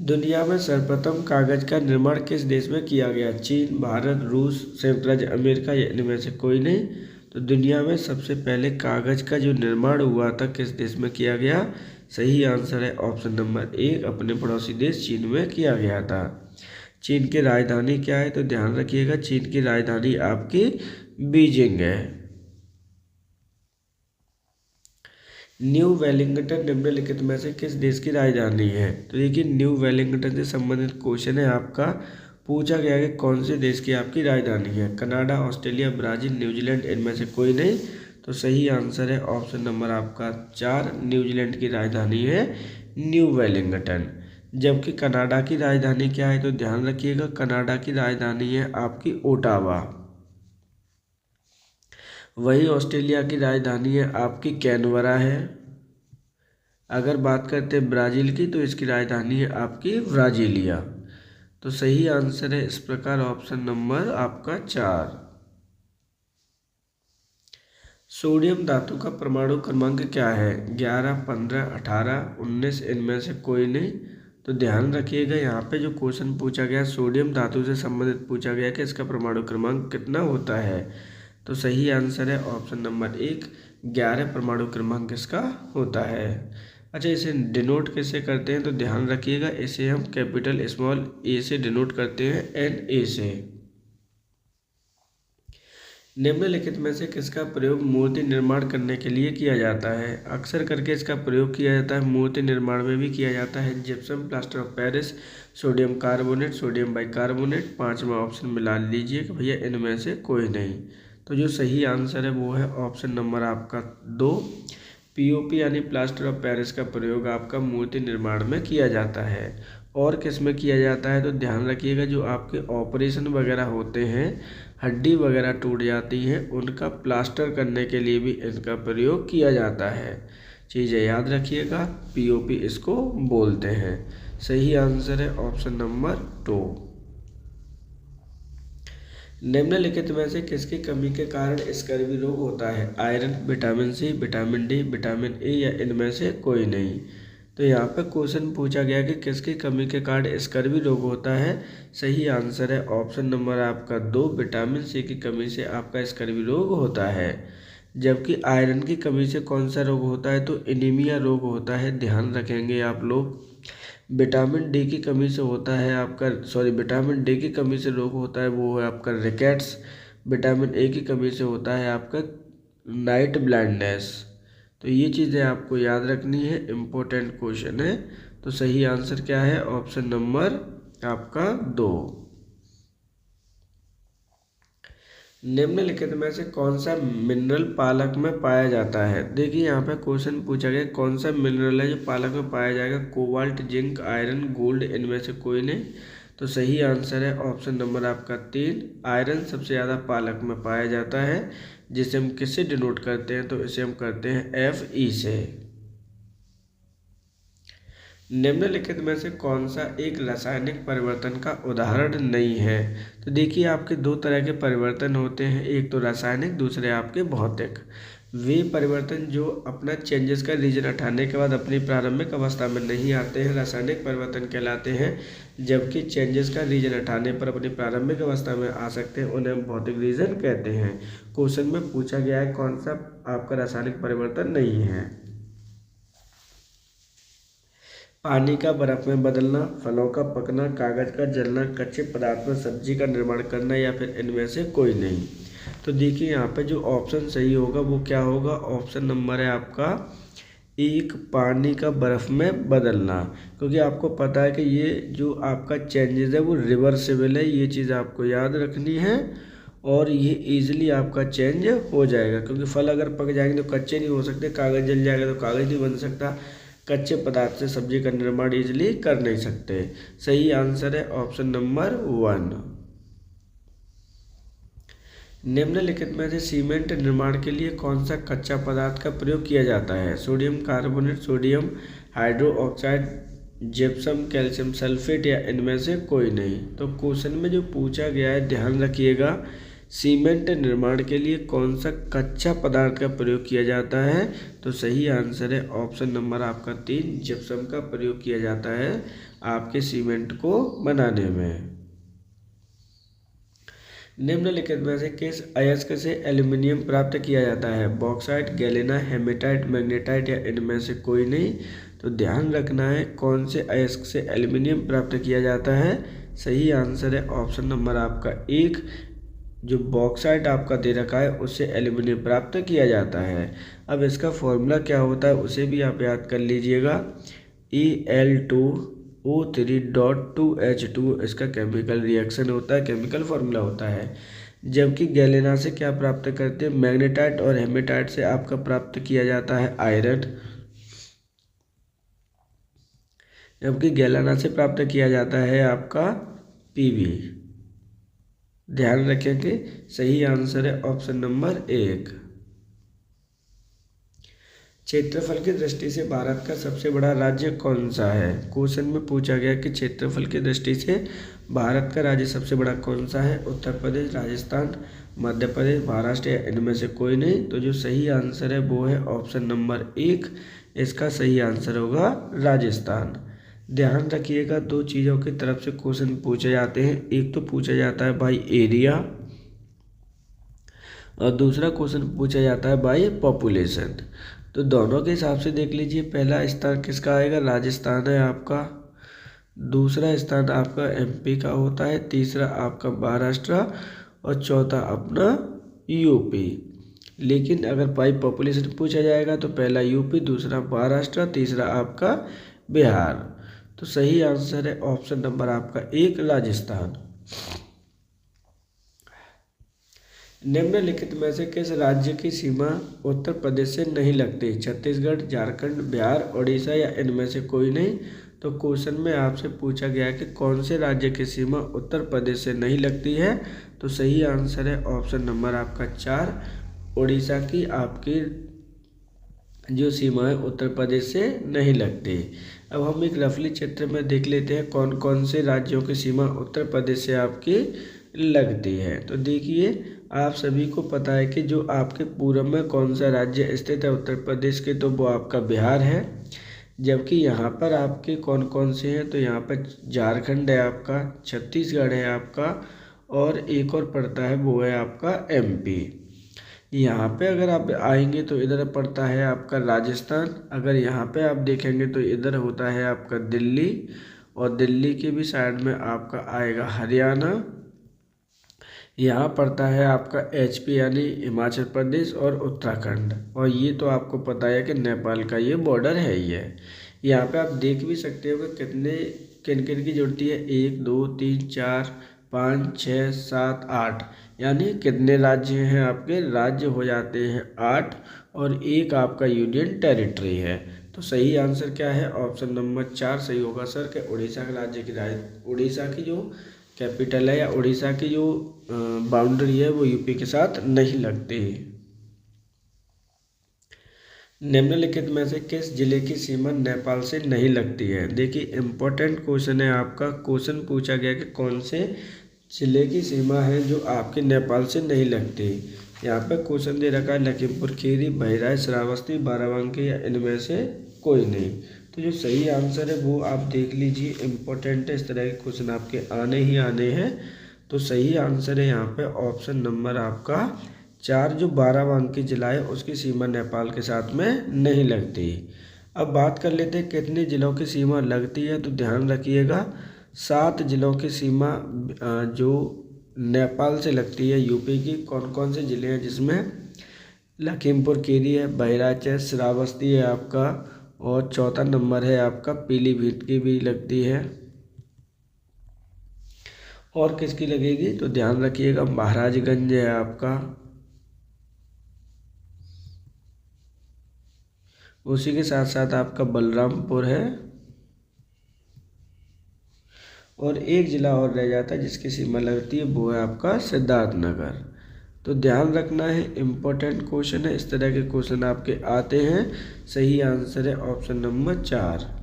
दुनिया में सर्वप्रथम कागज का निर्माण किस देश में किया गया। चीन, भारत, रूस, संयुक्त राज्य अमेरिका या इनमें से कोई नहीं। तो दुनिया में सबसे पहले कागज का जो निर्माण हुआ था किस देश में किया गया? सही आंसर है ऑप्शन नंबर 1, अपने पड़ोसी देश चीन में किया गया था। चीन की राजधानी क्या है? तो ध्यान रखिएगा, चीन की राजधानी आपकी बीजिंग है। न्यू वेलिंगटन निम्नलिखित में से किस देश की राजधानी है? तो देखिए, न्यू वेलिंगटन से संबंधित क्वेश्चन है आपका। पूछा गया कि कौन से देश की आपकी राजधानी है? कनाडा, ऑस्ट्रेलिया, ब्राजील, न्यूजीलैंड, इनमें से कोई नहीं। तो सही आंसर है ऑप्शन नंबर आपका 4, न्यूजीलैंड की राजधानी है न्यू वेलिंगटन। जबकि कनाडा की राजधानी क्या है? तो ध्यान रखिएगा, कनाडा की राजधानी है आपकी ओटावा। वही ऑस्ट्रेलिया की राजधानी है आपकी कैनबरा है। अगर बात करते हैं ब्राज़ील की, तो इसकी राजधानी है आपकी ब्राजीलिया। तो सही आंसर है इस प्रकार ऑप्शन नंबर आपका 4। सोडियम धातु का परमाणु क्रमांक क्या है? 11, 15, 18, 19, इनमें से कोई नहीं। तो ध्यान रखिएगा, यहाँ पे जो क्वेश्चन पूछा गया सोडियम धातु से संबंधित पूछा गया कि इसका परमाणु क्रमांक कितना होता है। तो सही आंसर है ऑप्शन नंबर 1, 11 परमाणु क्रमांक इसका होता है। अच्छा, इसे डिनोट कैसे करते हैं? तो ध्यान रखिएगा, इसे हम कैपिटल स्मॉल ए से डिनोट करते हैं, Na से। निम्नलिखित में से किसका प्रयोग मूर्ति निर्माण करने के लिए किया जाता है? अक्सर करके इसका प्रयोग किया जाता है, मूर्ति निर्माण में भी किया जाता है। Gypsum, plaster of Paris, sodium carbonate, sodium bicarbonate. 5वां ऑप्शन मिला लीजिए कि भैया इनमें से कोई नहीं। तो जो सही आंसर है वो है ऑप्शन नंबर आपका 2, पीओपी यानी प्लास्टर ऑफ पेरिस का प्रयोग आपका मूर्ति निर्माण में किया जाता है। और किस में किया जाता है? तो ध्यान रखिएगा, जो आपके ऑपरेशन वगैरह होते हैं, हड्डी वगैरह टूट जाती हैं, उनका प्लास्टर करने के लिए भी इनका प्रयोग किया जाता है। चीज़ें याद रखिएगा, पीओपी इसको बोलते हैं। सही आंसर है ऑप्शन नंबर 2। निम्नलिखित में से किसकी कमी के कारण स्कर्वी रोग होता है? Iron, vitamin C, vitamin D, vitamin A, या इनमें से कोई नहीं। तो यहाँ पे क्वेश्चन पूछा गया कि किसकी कमी के कारण स्कर्वी रोग होता है। सही आंसर है ऑप्शन नंबर आपका 2, विटामिन सी की कमी से आपका स्कर्वी रोग होता है। जबकि आयरन की कमी से कौन सा रोग होता है? तो एनीमिया रोग होता है, ध्यान रखेंगे आप लोग। विटामिन डी की कमी से होता है आपका, विटामिन डी की कमी से रोग होता है वो है आपका रिकेट्स। विटामिन ए की कमी से होता है आपका नाइट ब्लाइंडनेस। तो ये चीज़ें आपको याद रखनी है, इम्पोर्टेंट क्वेश्चन है। तो सही आंसर क्या है? ऑप्शन नंबर आपका 2। निम्नलिखित में से कौन सा मिनरल पालक में पाया जाता है? देखिए, यहाँ पे क्वेश्चन पूछा गया कौन सा मिनरल है जो पालक में पाया जाएगा। कोबाल्ट, जिंक, आयरन, गोल्ड, इनमें से कोई नहीं। तो सही आंसर है ऑप्शन नंबर आपका 3, आयरन सबसे ज़्यादा पालक में पाया जाता है। जिसे हम किससे डिनोट करते हैं? तो इसे हम करते हैं Fe से। निम्नलिखित में से कौन सा एक रासायनिक परिवर्तन का उदाहरण नहीं है? तो देखिए, आपके दो तरह के परिवर्तन होते हैं, एक तो रासायनिक, दूसरे आपके भौतिक। वे परिवर्तन जो अपना चेंजेस का रीजन हटाने के बाद अपनी प्रारंभिक अवस्था में नहीं आते हैं, रासायनिक परिवर्तन कहलाते हैं। जबकि चेंजेस का रीजन हटाने पर अपनी प्रारंभिक अवस्था में आ सकते हैं, उन्हें हम भौतिक रीजन कहते हैं। क्वेश्चन में पूछा गया है कौन सा आपका रासायनिक परिवर्तन नहीं है। पानी का बर्फ में बदलना, फलों का पकना, कागज का जलना, कच्चे पदार्थ में सब्जी का निर्माण करना, या फिर इनमें से कोई नहीं। तो देखिए, यहाँ पे जो ऑप्शन सही होगा वो क्या होगा? ऑप्शन नंबर है आपका 1, पानी का बर्फ में बदलना। क्योंकि आपको पता है कि ये जो आपका चेंजेस है वो रिवर्सिबल है, ये चीज़ आपको याद रखनी है। और ये ईजिली आपका चेंज हो जाएगा, क्योंकि फल अगर पक जाएंगे तो कच्चे नहीं हो सकते, कागज़ जल जाएगा तो कागज़ नहीं बन सकता, कच्चे पदार्थ से सब्जी का निर्माण इजीली कर नहीं सकते। सही आंसर है ऑप्शन नंबर 1। निम्नलिखित में से सीमेंट निर्माण के लिए कौन सा कच्चा पदार्थ का प्रयोग किया जाता है? Sodium carbonate, sodium hydroxide, gypsum, calcium sulphate, या इनमें से कोई नहीं। तो क्वेश्चन में जो पूछा गया है, ध्यान रखिएगा, सीमेंट निर्माण के लिए कौन सा कच्चा पदार्थ का प्रयोग किया जाता है? तो सही आंसर है ऑप्शन नंबर आपका 3, जिप्सम का प्रयोग किया जाता है आपके सीमेंट को बनाने में। निम्नलिखित में से किस अयस्क से एल्यूमिनियम प्राप्त किया जाता है? बॉक्साइट, गैलेना, हेमेटाइट, मैग्नेटाइट या इनमें से कोई नहीं? तो ध्यान रखना है कौन से अयस्क से एल्यूमिनियम प्राप्त किया जाता है। सही आंसर है ऑप्शन नंबर आपका 1, जो बॉक्साइट आपका दे रखा है उससे एल्यूमिनियम प्राप्त किया जाता है। अब इसका फॉर्मूला क्या होता है उसे भी आप याद कर लीजिएगा। Al2O3.2H2 इसका केमिकल रिएक्शन होता है, केमिकल फॉर्मूला होता है। जबकि गैलेना से क्या प्राप्त करते हैं? मैग्नेटाइट और हेमेटाइट से आपका प्राप्त किया जाता है आयरन, जबकि गैलेना से प्राप्त किया जाता है आपका Pb। ध्यान रखें कि सही आंसर है ऑप्शन नंबर 1। क्षेत्रफल की दृष्टि से भारत का सबसे बड़ा राज्य कौन सा है? क्वेश्चन में पूछा गया कि क्षेत्रफल की दृष्टि से भारत का राज्य सबसे बड़ा कौन सा है? उत्तर प्रदेश, राजस्थान, मध्य प्रदेश, महाराष्ट्र या इनमें से कोई नहीं? तो जो सही आंसर है वो है ऑप्शन नंबर 1, इसका सही आंसर होगा राजस्थान। ध्यान रखिएगा दो चीज़ों की तरफ से क्वेश्चन पूछे जाते हैं। एक तो पूछा जाता है बाई एरिया और दूसरा क्वेश्चन पूछा जाता है बाई पॉपुलेशन। तो दोनों के हिसाब से देख लीजिए, पहला स्थान किसका आएगा? राजस्थान है आपका, दूसरा स्थान आपका एमपी का होता है, तीसरा आपका महाराष्ट्र और चौथा अपना यूपी। लेकिन अगर बाई पॉपुलेशन पूछा जाएगा तो पहला यूपी, दूसरा महाराष्ट्र, तीसरा आपका बिहार। तो सही आंसर है ऑप्शन नंबर आपका 1, राजस्थान। निम्नलिखित में से किस राज्य की सीमा उत्तर प्रदेश से नहीं लगती? छत्तीसगढ़, झारखंड, बिहार, उड़ीसा या इनमें से कोई नहीं? तो क्वेश्चन में आपसे पूछा गया है कि कौन से राज्य की सीमा उत्तर प्रदेश से नहीं लगती है? तो सही आंसर है ऑप्शन नंबर आपका 4, उड़ीसा की आपकी जो सीमा है उत्तर प्रदेश से नहीं लगती। अब हम एक रफली चित्र में देख लेते हैं कौन कौन से राज्यों की सीमा उत्तर प्रदेश से आपकी लगती है। तो देखिए आप सभी को पता है कि जो आपके पूर्व में कौन सा राज्य स्थित है उत्तर प्रदेश के, तो वो आपका बिहार है। जबकि यहाँ पर आपके कौन कौन से हैं? तो यहाँ पर झारखंड है आपका, छत्तीसगढ़ है आपका और एक और पड़ता है वो है आपका एमपी। यहाँ पे अगर आप आएंगे तो इधर पड़ता है आपका राजस्थान। अगर यहाँ पे आप देखेंगे तो इधर होता है आपका दिल्ली और दिल्ली के भी साइड में आपका आएगा हरियाणा। यहाँ पड़ता है आपका एचपी यानी हिमाचल प्रदेश और उत्तराखंड। और ये तो आपको पता है कि नेपाल का ये बॉर्डर है ही है। यहाँ पे आप देख भी सकते हो कि कितने किन किन की जुड़ती है, 1 2 3 4 5 6 7 8, यानी कितने राज्य हैं आपके? राज्य हो जाते हैं 8 और एक आपका यूनियन टेरिटरी है। तो सही आंसर क्या है? ऑप्शन नंबर 4 सही होगा सर कि उड़ीसा के राज्य की उड़ीसा की जो कैपिटल है या उड़ीसा की जो बाउंड्री है वो यूपी के साथ नहीं लगती। निम्नलिखित में से किस जिले की सीमा नेपाल से नहीं लगती है? देखिए इम्पोर्टेंट क्वेश्चन है आपका। क्वेश्चन पूछा गया कि कौन से जिले की सीमा है जो आपके नेपाल से नहीं लगती। यहाँ पे क्वेश्चन दे रखा है लखीमपुर खीरी, बहराइच, श्रावस्ती, बाराबंकी या इनमें से कोई नहीं। तो जो सही आंसर है वो आप देख लीजिए, इम्पोर्टेंट है, इस तरह के क्वेश्चन आपके आने ही आने हैं। तो सही आंसर है यहाँ पे ऑप्शन नंबर आपका 4, जो बाराबंकी जिला है उसकी सीमा नेपाल के साथ में नहीं लगती। अब बात कर लेते हैं कितने जिलों की सीमा लगती है। तो ध्यान रखिएगा 7 जिलों की सीमा जो नेपाल से लगती है यूपी की। कौन कौन से ज़िले हैं? जिसमें लखीमपुर खीरी है, बहराइच है, श्रावस्ती है आपका और चौथा नंबर है आपका पीलीभीत की भी लगती है। और किसकी लगेगी? तो ध्यान रखिएगा महाराजगंज है आपका, उसी के साथ साथ आपका बलरामपुर है और एक ज़िला और रह जाता है जिसकी सीमा लगती है वो है आपका सिद्धार्थनगर। तो ध्यान रखना है, इम्पोर्टेंट क्वेश्चन है, इस तरह के क्वेश्चन आपके आते हैं। सही आंसर है ऑप्शन नंबर 4।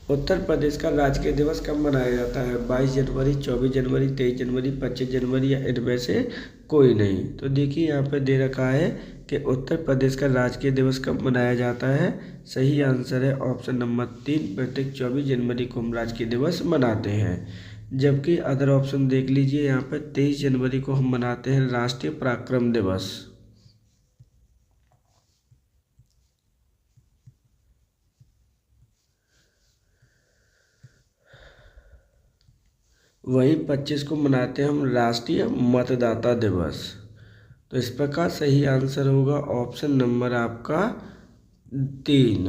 उत्तर प्रदेश का राजकीय दिवस कब मनाया जाता है? 22 जनवरी, 24 जनवरी, 23 जनवरी, 25 जनवरी या इनमें से कोई नहीं? तो देखिए यहाँ पे दे रखा है कि उत्तर प्रदेश का राजकीय दिवस कब मनाया जाता है। सही आंसर है ऑप्शन नंबर 3, प्रत्येक 24 जनवरी को हम राजकीय दिवस मनाते हैं। जबकि अदर ऑप्शन देख लीजिए, यहाँ पर 23 जनवरी को हम मनाते हैं राष्ट्रीय पराक्रम दिवस। वहीं 25 को मनाते हैं हम राष्ट्रीय मतदाता दिवस। तो इस प्रकार सही आंसर होगा ऑप्शन नंबर आपका 3।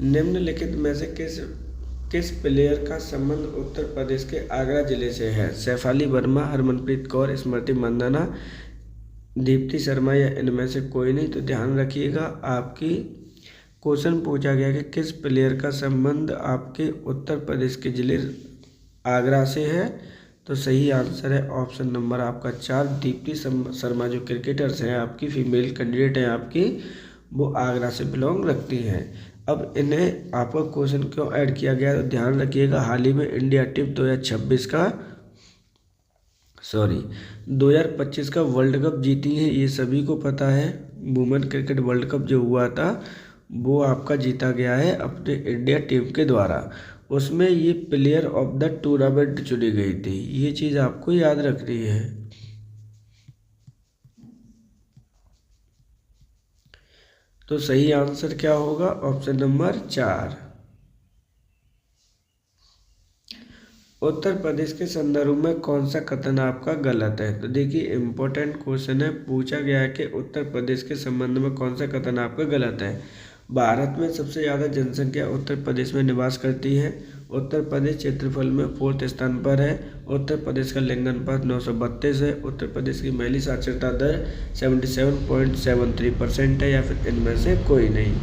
निम्नलिखित में से किस प्लेयर का संबंध उत्तर प्रदेश के आगरा जिले से है? सैफाली वर्मा, हरमनप्रीत कौर, स्मृति मंदाना, दीप्ति शर्मा या इनमें से कोई नहीं। तो ध्यान रखिएगा, आपकी क्वेश्चन पूछा गया कि किस प्लेयर का संबंध आपके उत्तर प्रदेश के जिले आगरा से है। तो सही आंसर है ऑप्शन नंबर आपका 4, दीप्ति शर्मा। जो क्रिकेटर्स हैं आपकी, फीमेल कैंडिडेट हैं आपकी, वो आगरा से बिलोंग रखती हैं। अब इन्हें आपका क्वेश्चन क्यों ऐड किया गया, तो ध्यान रखिएगा, हाल ही में इंडिया टीम 2025 का वर्ल्ड कप जीती है, ये सभी को पता है। वुमेन क्रिकेट वर्ल्ड कप जो हुआ था वो आपका जीता गया है अपने इंडिया टीम के द्वारा। उसमें ये प्लेयर ऑफ द टूर्नामेंट चुनी गई थी, ये चीज़ आपको याद रखनी है। तो सही आंसर क्या होगा, ऑप्शन नंबर 4। उत्तर प्रदेश के संदर्भ में कौन सा कथन आपका गलत है? तो देखिए, इम्पोर्टेंट क्वेश्चन है, पूछा गया है कि उत्तर प्रदेश के संबंध में कौन सा कथन आपका गलत है। भारत में सबसे ज़्यादा जनसंख्या उत्तर प्रदेश में निवास करती है। उत्तर प्रदेश क्षेत्रफल में 4th स्थान पर है। उत्तर प्रदेश का लिंग अनुपात 932 है। उत्तर प्रदेश की महिला साक्षरता दर 77.73% है, या फिर इनमें से कोई नहीं।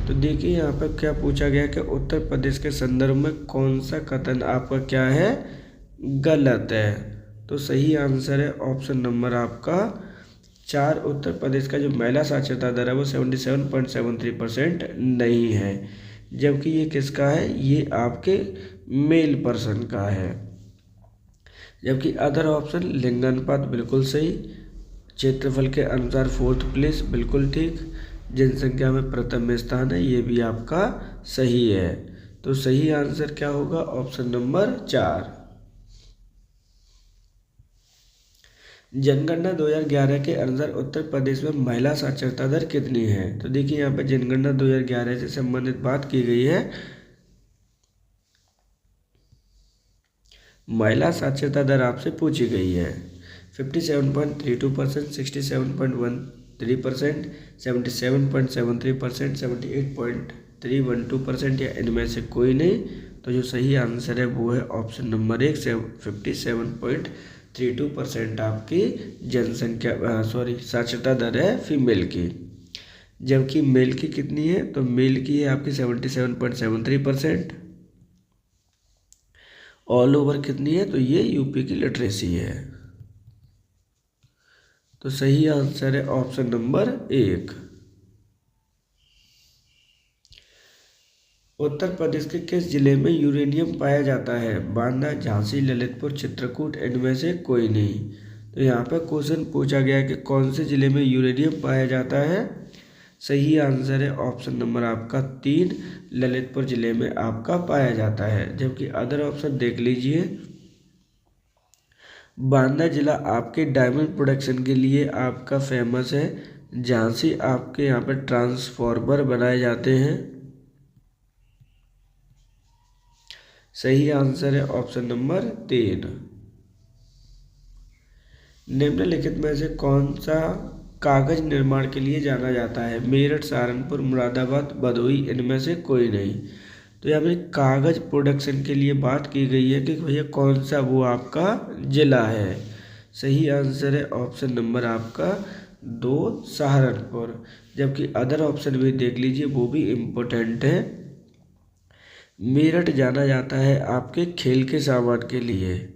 तो देखिए, यहाँ पर क्या पूछा गया कि उत्तर प्रदेश के संदर्भ में कौन सा कथन आपका क्या है, गलत है। तो सही आंसर है ऑप्शन नंबर आपका 4। उत्तर प्रदेश का जो महिला साक्षरता दर है वो 77.73% नहीं है, जबकि ये किसका है, ये आपके मेल पर्सन का है। जबकि अदर ऑप्शन, लिंग अनुपात बिल्कुल सही, क्षेत्रफल के अनुसार 4th प्लेस बिल्कुल ठीक, जनसंख्या में प्रथम स्थान है, ये भी आपका सही है। तो सही आंसर क्या होगा, ऑप्शन नंबर 4। जनगणना 2011 के अनुसार उत्तर प्रदेश में महिला साक्षरता दर कितनी है? तो देखिए, यहाँ पर जनगणना 2011 से संबंधित बात की गई है। महिला साक्षरता दर आपसे पूछी गई है। 57.32%, 67.13%, 77.73%, 78.312% या इनमें से कोई नहीं। तो जो सही आंसर है वो है ऑप्शन नंबर 1, 57.32% आपकी जनसंख्या साक्षरता दर है फीमेल की। जबकि मेल की कितनी है, तो मेल की है आपकी 77.73%। ऑल ओवर कितनी है, तो ये यूपी की लिटरेसी है। तो सही आंसर है ऑप्शन नंबर 1। उत्तर प्रदेश के किस जिले में यूरेनियम पाया जाता है? बांदा, झांसी, ललितपुर, चित्रकूट, इनमें से कोई नहीं। तो यहाँ पर क्वेश्चन पूछा गया कि कौन से जिले में यूरेनियम पाया जाता है। सही आंसर है ऑप्शन नंबर आपका 3, ललितपुर जिले में आपका पाया जाता है। जबकि अदर ऑप्शन देख लीजिए, बांदा जिला आपके डायमंड प्रोडक्शन के लिए आपका फेमस है। झांसी आपके यहाँ पर ट्रांसफार्मर बनाए जाते हैं। सही आंसर है ऑप्शन नंबर 3। निम्नलिखित में से कौन सा कागज निर्माण के लिए जाना जाता है? मेरठ, सहारनपुर, मुरादाबाद, भदोही, इनमें से कोई नहीं। तो यहाँ पे कागज प्रोडक्शन के लिए बात की गई है कि भैया कौन सा वो आपका जिला है। सही आंसर है ऑप्शन नंबर आपका 2, सहारनपुर। जबकि अदर ऑप्शन भी देख लीजिए, वो भी इम्पोर्टेंट है। मेरठ जाना जाता है आपके खेल के सामान के लिए।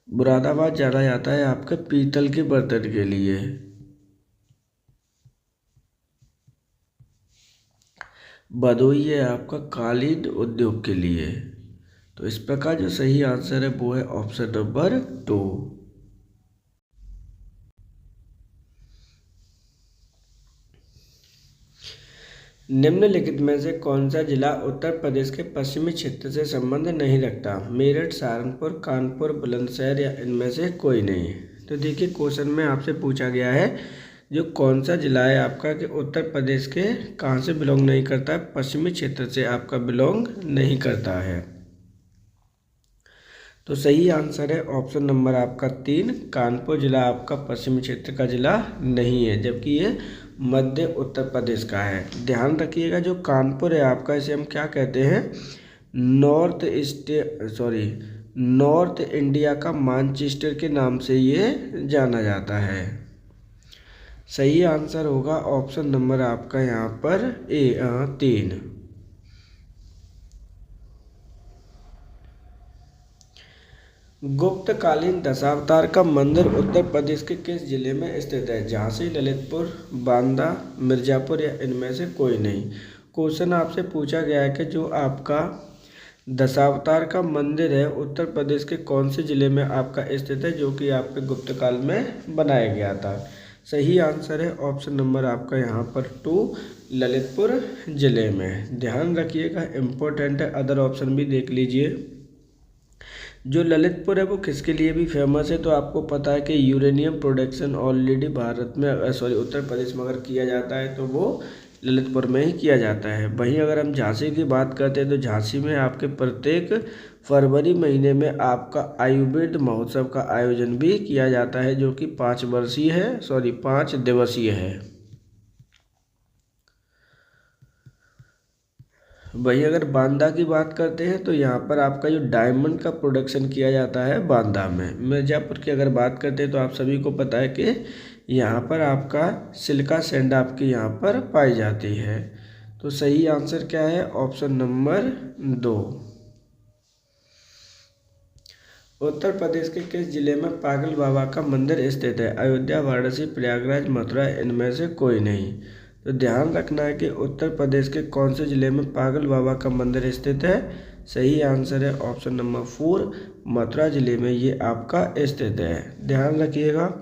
मुरादाबाद जाना जाता है आपके पीतल के बर्तन के लिए। भदोही है आपका कालीन उद्योग के लिए। तो इस प्रकार जो सही आंसर है वो है ऑप्शन नंबर 2। निम्नलिखित में से कौन सा जिला उत्तर प्रदेश के पश्चिमी क्षेत्र से संबंध नहीं रखता? मेरठ, सहारनपुर, कानपुर, बुलंदशहर या इनमें से कोई नहीं। तो देखिए क्वेश्चन में आपसे पूछा गया है जो कौन सा जिला है आपका कि उत्तर प्रदेश के कहाँ से बिलोंग नहीं करता है? पश्चिमी क्षेत्र से आपका बिलोंग नहीं करता है। तो सही आंसर है ऑप्शन नंबर आपका 3, कानपुर जिला आपका पश्चिमी क्षेत्र का जिला नहीं है, जबकि ये मध्य उत्तर प्रदेश का है। ध्यान रखिएगा जो कानपुर है आपका, इसे हम क्या कहते हैं? नॉर्थ इंडिया का मानचेस्टर के नाम से ये जाना जाता है। सही आंसर होगा ऑप्शन नंबर आपका यहाँ पर 3। गुप्तकालीन दशावतार का मंदिर उत्तर प्रदेश के किस जिले में स्थित है? झांसी, ललितपुर, बांदा, मिर्जापुर या इनमें से कोई नहीं। क्वेश्चन आपसे पूछा गया है कि जो आपका दशावतार का मंदिर है उत्तर प्रदेश के कौन से जिले में आपका स्थित है, जो कि आपके गुप्त काल में बनाया गया था। सही आंसर है ऑप्शन नंबर आपका यहाँ पर 2, ललितपुर जिले में। ध्यान रखिएगा इम्पोर्टेंट है, अदर ऑप्शन भी देख लीजिए। जो ललितपुर है वो किसके लिए भी फेमस है? तो आपको पता है कि यूरेनियम प्रोडक्शन ऑलरेडी भारत में उत्तर प्रदेश में अगर किया जाता है तो वो ललितपुर में ही किया जाता है। वहीं अगर हम झांसी की बात करते हैं तो झांसी में आपके प्रत्येक फरवरी महीने में आपका आयुर्वेद महोत्सव का आयोजन भी किया जाता है, जो कि 5 दिवसीय है। वही अगर बांदा की बात करते हैं तो यहाँ पर आपका जो डायमंड का प्रोडक्शन किया जाता है बांदा में। मिर्ज़ापुर की अगर बात करते हैं तो आप सभी को पता है कि यहाँ पर आपका सिल्का सैंड आपकी यहाँ पर पाई जाती है। तो सही आंसर क्या है? Option number 2। उत्तर प्रदेश के किस जिले में पागल बाबा का मंदिर स्थित है? अयोध्या, वाराणसी, प्रयागराज, मथुरा, इनमें से कोई नहीं। तो ध्यान रखना है कि उत्तर प्रदेश के कौन से जिले में पागल बाबा का मंदिर स्थित है। सही आंसर है ऑप्शन नंबर 4, मथुरा जिले में ये आपका स्थित है। ध्यान रखिएगा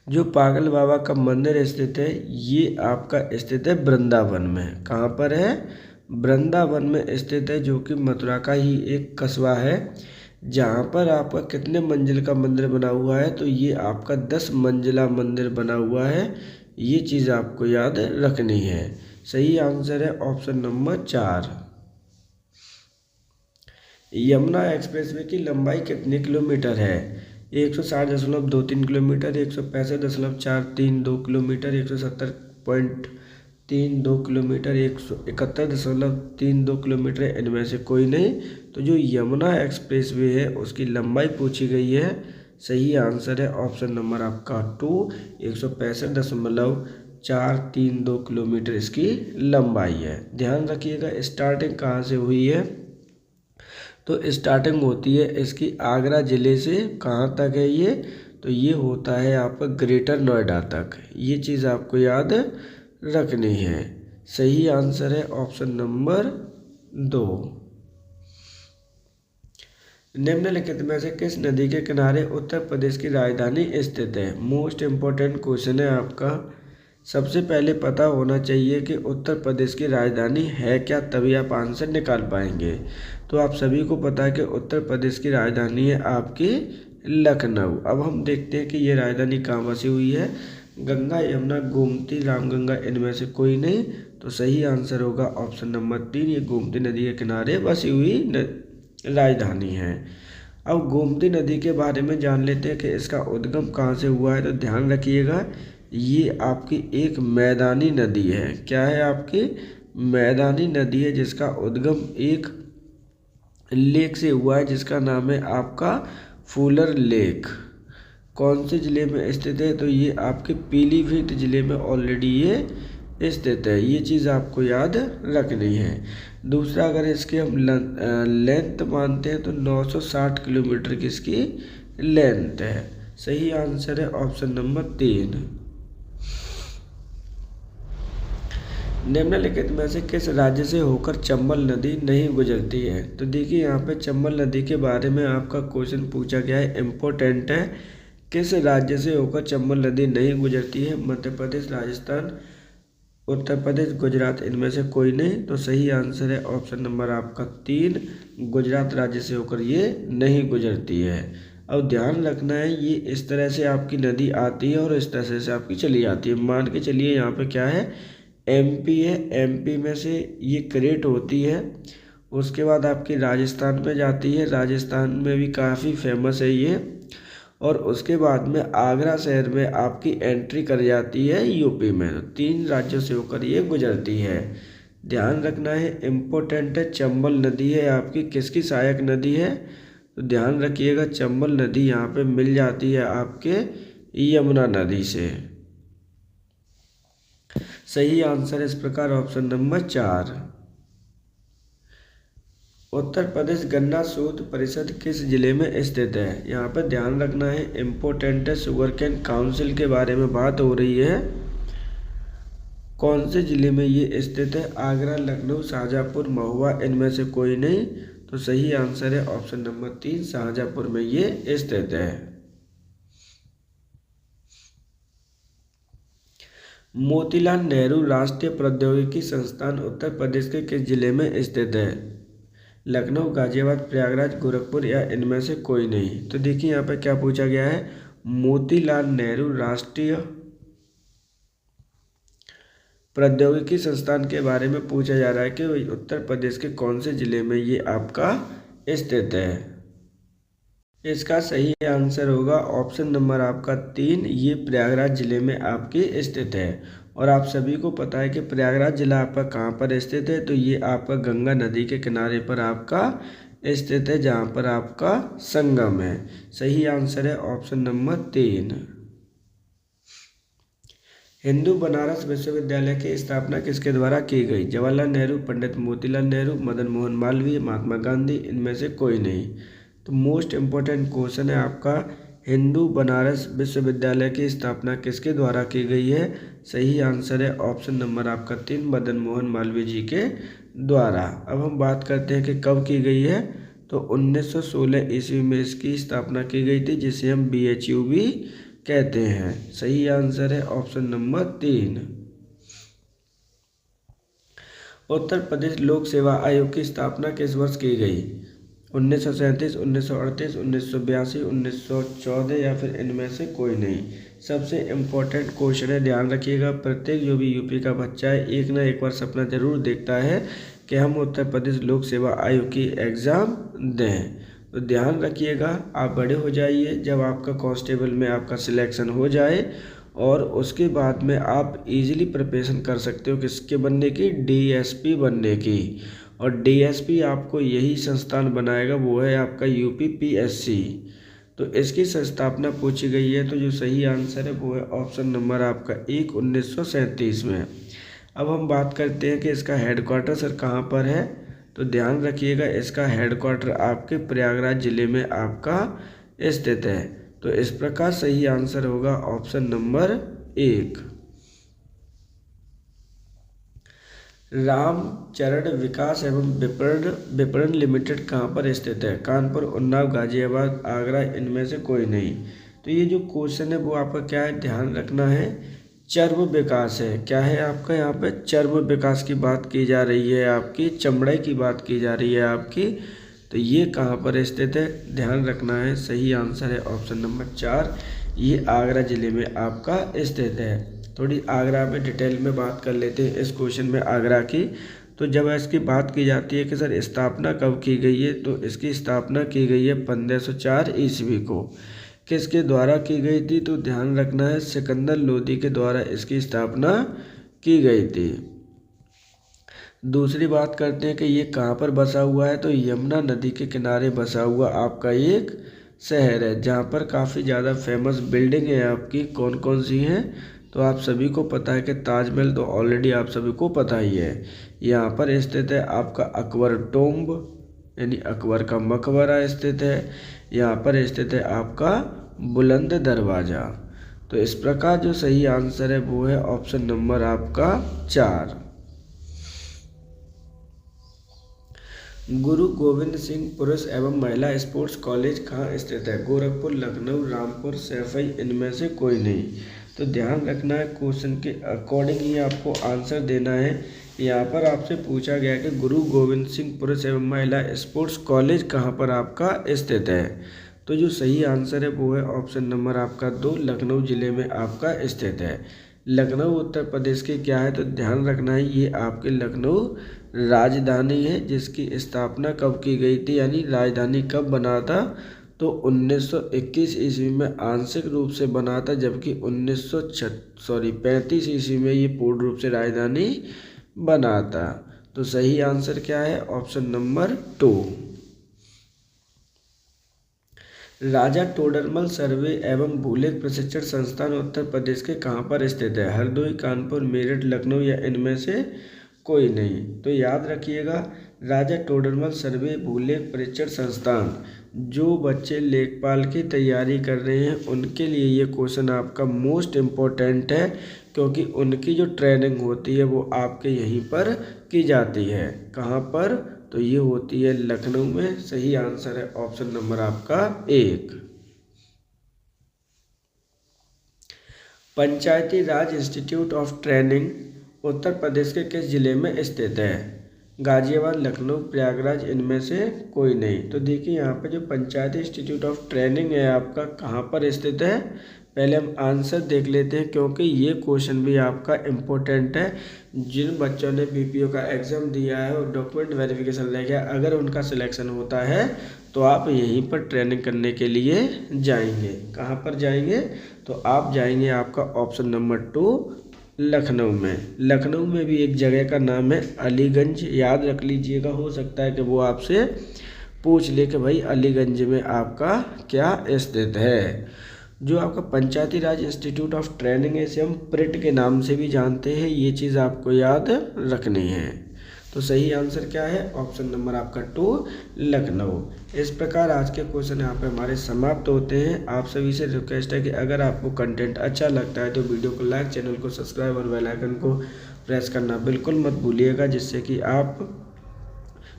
जो पागल बाबा का मंदिर स्थित है ये आपका स्थित है वृंदावन में। कहाँ पर है? वृंदावन में स्थित है, जो कि मथुरा का ही एक कस्बा है। जहाँ पर आपका कितने मंजिल का मंदिर बना हुआ है? तो ये आपका 10 मंजिला मंदिर बना हुआ है। ये चीज़ आपको याद रखनी है। सही आंसर है ऑप्शन नंबर 4। यमुना एक्सप्रेसवे की लंबाई कितने किलोमीटर है? 160.23 किलोमीटर, 165.432 किलोमीटर, 170.32 किलोमीटर, 171.32 किलोमीटर, इनमें से कोई नहीं। तो जो यमुना एक्सप्रेसवे है उसकी लंबाई पूछी गई है। सही आंसर है ऑप्शन नंबर आपका 2, 165.432 किलोमीटर इसकी लंबाई है। ध्यान रखिएगा स्टार्टिंग कहाँ से हुई है? तो स्टार्टिंग होती है इसकी आगरा ज़िले से। कहाँ तक है ये? तो ये होता है आपका ग्रेटर नोएडा तक। ये चीज़ आपको याद रखनी है। सही आंसर है ऑप्शन नंबर 2। निम्नलिखित में से किस नदी के किनारे उत्तर प्रदेश की राजधानी स्थित है? मोस्ट इम्पोर्टेंट क्वेश्चन है आपका। सबसे पहले पता होना चाहिए कि उत्तर प्रदेश की राजधानी है क्या, तभी आप आंसर निकाल पाएंगे। तो आप सभी को पता है कि उत्तर प्रदेश की राजधानी है आपकी लखनऊ। अब हम देखते हैं कि ये राजधानी कहाँ बसी हुई है। गंगा, यमुना, गोमती, रामगंगा, इनमें से कोई नहीं। तो सही आंसर होगा ऑप्शन नंबर 3, ये गोमती नदी के किनारे बसी हुई राजधानी है। अब गोमती नदी के बारे में जान लेते हैं कि इसका उद्गम कहाँ से हुआ है। तो ध्यान रखिएगा ये आपकी एक मैदानी नदी है। क्या है? आपकी मैदानी नदी है, जिसका उद्गम एक लेक से हुआ है जिसका नाम है आपका फूलर लेक। कौन से ज़िले में स्थित है? तो ये आपके पीलीभीत ज़िले में ऑलरेडी ये स्थित है। ये चीज़ आपको याद रखनी है। दूसरा, अगर इसके हम लेंथ मानते हैं तो 960 किलोमीटर की इसकी लेंथ है। सही आंसर है ऑप्शन नंबर 3। निम्नलिखित में से किस राज्य से होकर चंबल नदी नहीं गुजरती है? तो देखिए यहाँ पे चंबल नदी के बारे में आपका क्वेश्चन पूछा गया है, इम्पोर्टेंट है। किस राज्य से होकर चंबल नदी नहीं गुजरती है? मध्य प्रदेश, राजस्थान, उत्तर प्रदेश, गुजरात, इनमें से कोई नहीं। तो सही आंसर है ऑप्शन नंबर आपका 3, गुजरात राज्य से होकर ये नहीं गुजरती है। अब ध्यान रखना है, ये इस तरह से आपकी नदी आती है और इस तरह से आपकी चली आती है। मान के चलिए यहाँ पे क्या है, एमपी है, एमपी में से ये क्रिएट होती है, उसके बाद आपकी राजस्थान में जाती है, राजस्थान में भी काफ़ी फेमस है ये, और उसके बाद में आगरा शहर में आपकी एंट्री कर जाती है यूपी में। 3 राज्यों से होकर ये गुजरती है। ध्यान रखना है, इम्पोर्टेंट है, चंबल नदी है आपकी, किसकी सहायक नदी है, तो ध्यान रखिएगा चंबल नदी यहाँ पे मिल जाती है आपके यमुना नदी से। सही आंसर इस प्रकार ऑप्शन नंबर 4। उत्तर प्रदेश गन्ना शोध परिषद किस जिले में स्थित है? यहाँ पर ध्यान रखना है, इम्पोर्टेंट है, शुगर कैन काउंसिल के बारे में बात हो रही है। कौन से जिले में ये स्थित है? आगरा, लखनऊ, शाहजहाँपुर, महुआ, इनमें से कोई नहीं। तो सही आंसर है ऑप्शन नंबर 3, शाहजहाँपुर में ये स्थित है। मोतीलाल नेहरू राष्ट्रीय प्रौद्योगिकी संस्थान उत्तर प्रदेश के किस जिले में स्थित है? लखनऊ, गाजियाबाद, प्रयागराज, गोरखपुर या इनमें से कोई नहीं। तो देखिए यहाँ पे क्या पूछा गया है, मोतीलाल नेहरू राष्ट्रीय प्रौद्योगिकी संस्थान के बारे में पूछा जा रहा है कि उत्तर प्रदेश के कौन से जिले में ये आपका स्थित है। इसका सही आंसर होगा ऑप्शन नंबर आपका 3, ये प्रयागराज जिले में आपकी स्थित है। और आप सभी को पता है कि प्रयागराज जिला आपका कहाँ पर स्थित है, तो ये आपका गंगा नदी के किनारे पर आपका स्थित है, जहाँ पर आपका संगम है। सही आंसर है ऑप्शन नंबर 3। हिंदू बनारस विश्वविद्यालय की स्थापना किसके द्वारा की गई? जवाहरलाल नेहरू, पंडित मोतीलाल नेहरू, मदन मोहन मालवीय, महात्मा गांधी, इनमें से कोई नहीं। तो मोस्ट इम्पोर्टेंट क्वेश्चन है आपका, हिंदू बनारस विश्वविद्यालय की स्थापना किसके द्वारा की गई है? सही आंसर है ऑप्शन नंबर आपका 3, मदन मोहन मालवीय जी के द्वारा। अब हम बात करते हैं कि कब की गई है, तो 1916 ईस्वी में इसकी स्थापना की गई थी, जिसे हम BHU भी कहते हैं। सही आंसर है ऑप्शन नंबर 3। उत्तर प्रदेश लोक सेवा आयोग की स्थापना किस वर्ष की गई? 1937, 1938, 1982, 1914 या फिर इनमें से कोई नहीं। सबसे इम्पोर्टेंट क्वेश्चन है, ध्यान रखिएगा, प्रत्येक जो भी यूपी का बच्चा है एक ना एक बार सपना जरूर देखता है कि हम उत्तर प्रदेश लोक सेवा आयोग की एग्ज़ाम दें। तो ध्यान रखिएगा, आप बड़े हो जाइए, जब आपका कांस्टेबल में आपका सिलेक्शन हो जाए और उसके बाद में आप इजीली प्रिपरेशन कर सकते हो किसके बनने की? DSP बनने की। और DSP आपको यही संस्थान बनाएगा, वो है आपका UPPSC। तो इसकी संस्थापना पूछी गई है, तो जो सही आंसर है वो है ऑप्शन नंबर आपका 1, 1937 में। अब हम बात करते हैं कि इसका हेडक्वार्टर सर कहाँ पर है, तो ध्यान रखिएगा, इसका हेडक्वार्टर आपके प्रयागराज जिले में आपका स्थित है। तो इस प्रकार सही आंसर होगा ऑप्शन नंबर 1। रामचरण विकास एवं विपणन लिमिटेड कहाँ पर स्थित है? कानपुर, उन्नाव, गाजियाबाद, आगरा, इनमें से कोई नहीं। तो ये जो क्वेश्चन है वो आपका क्या है, ध्यान रखना है, चर्म विकास है। क्या है आपका यहाँ पे? चर्म विकास की बात की जा रही है, आपकी चमड़े की बात की जा रही है आपकी। तो ये कहाँ पर स्थित है, ध्यान रखना है। सही आंसर है ऑप्शन नंबर 4, ये आगरा जिले में आपका स्थित है। थोड़ी आगरा में डिटेल में बात कर लेते हैं इस क्वेश्चन में आगरा की। तो जब इसकी बात की जाती है कि सर स्थापना कब की गई है, तो इसकी स्थापना की गई है 1504 ईस्वी को। किसके द्वारा की गई थी, तो ध्यान रखना है, सिकंदर लोदी के द्वारा इसकी स्थापना की गई थी। दूसरी बात करते हैं कि ये कहाँ पर बसा हुआ है, तो यमुना नदी के किनारे बसा हुआ आपका एक शहर है, जहाँ पर काफ़ी ज़्यादा फेमस बिल्डिंग है आपकी। कौन कौन सी हैं, तो आप सभी को पता है कि ताजमहल तो ऑलरेडी आप सभी को पता ही है। यहाँ पर स्थित है आपका अकबर टोम्ब, यानी अकबर का मकबरा स्थित है। यहाँ पर स्थित है आपका बुलंद दरवाज़ा। तो इस प्रकार जो सही आंसर है वो है ऑप्शन नंबर आपका 4। गुरु गोविंद सिंह पुरुष एवं महिला स्पोर्ट्स कॉलेज कहाँ स्थित है? गोरखपुर, लखनऊ, रामपुर, सैफई, इनमें से कोई नहीं। तो ध्यान रखना है, क्वेश्चन के अकॉर्डिंग ही आपको आंसर देना है। यहाँ पर आपसे पूछा गया कि गुरु गोविंद सिंह पुरुष एवं महिला स्पोर्ट्स कॉलेज कहाँ पर आपका स्थित है। तो जो सही आंसर है वो है ऑप्शन नंबर आपका 2, लखनऊ जिले में आपका स्थित है। लखनऊ उत्तर प्रदेश के क्या है, तो ध्यान रखना है ये आपके लखनऊ राजधानी है, जिसकी स्थापना कब की गई थी, यानी राजधानी कब बना था, तो 1921 ईस्वी में आंशिक रूप से बना था, जबकि 1935 ईस्वी में ये पूर्ण रूप से राजधानी बना था। तो सही आंसर क्या है, ऑप्शन नंबर 2। राजा टोडरमल सर्वे एवं भूलेख प्रशिक्षण संस्थान उत्तर प्रदेश के कहाँ पर स्थित है। हरदोई, कानपुर, मेरठ, लखनऊ या इनमें से कोई नहीं। तो याद रखिएगा, राजा टोडरमल सर्वे भूलेख प्रशिक्षण संस्थान, जो बच्चे लेखपाल की तैयारी कर रहे हैं उनके लिए ये क्वेश्चन आपका मोस्ट इम्पोर्टेंट है, क्योंकि उनकी जो ट्रेनिंग होती है वो आपके यहीं पर की जाती है। कहाँ पर, तो ये होती है लखनऊ में। सही आंसर है ऑप्शन नंबर आपका 1। पंचायती राज institute of training Uttar Pradesh के किस जिले में स्थित है। गाजियाबाद, लखनऊ, प्रयागराज, इनमें से कोई नहीं। तो देखिए यहाँ पे जो पंचायती इंस्टीट्यूट ऑफ ट्रेनिंग है आपका कहाँ पर स्थित है, पहले हम आंसर देख लेते हैं, क्योंकि ये क्वेश्चन भी आपका इम्पोर्टेंट है। जिन बच्चों ने बीपीओ का एग्ज़ाम दिया है और डॉक्यूमेंट वेरिफिकेशन ले गया, अगर उनका सिलेक्शन होता है तो आप यहीं पर ट्रेनिंग करने के लिए जाएंगे। कहाँ पर जाएंगे, तो आप जाएंगे आपका ऑप्शन नंबर 2, लखनऊ में। लखनऊ में भी एक जगह का नाम है अलीगंज, याद रख लीजिएगा। हो सकता है कि वो आपसे पूछ ले कि भाई अलीगंज में आपका क्या स्थित है। जो आपका पंचायती राज इंस्टीट्यूट ऑफ ट्रेनिंग है, इसे हम प्रिट के नाम से भी जानते हैं, ये चीज़ आपको याद रखनी है। तो सही आंसर क्या है, ऑप्शन नंबर आपका 2, लखनऊ। इस प्रकार आज के क्वेश्चन यहाँ पे हमारे समाप्त होते हैं। आप सभी से रिक्वेस्ट है कि अगर आपको कंटेंट अच्छा लगता है तो वीडियो को लाइक, चैनल को सब्सक्राइब और बेल आइकन को प्रेस करना बिल्कुल मत भूलिएगा, जिससे कि आप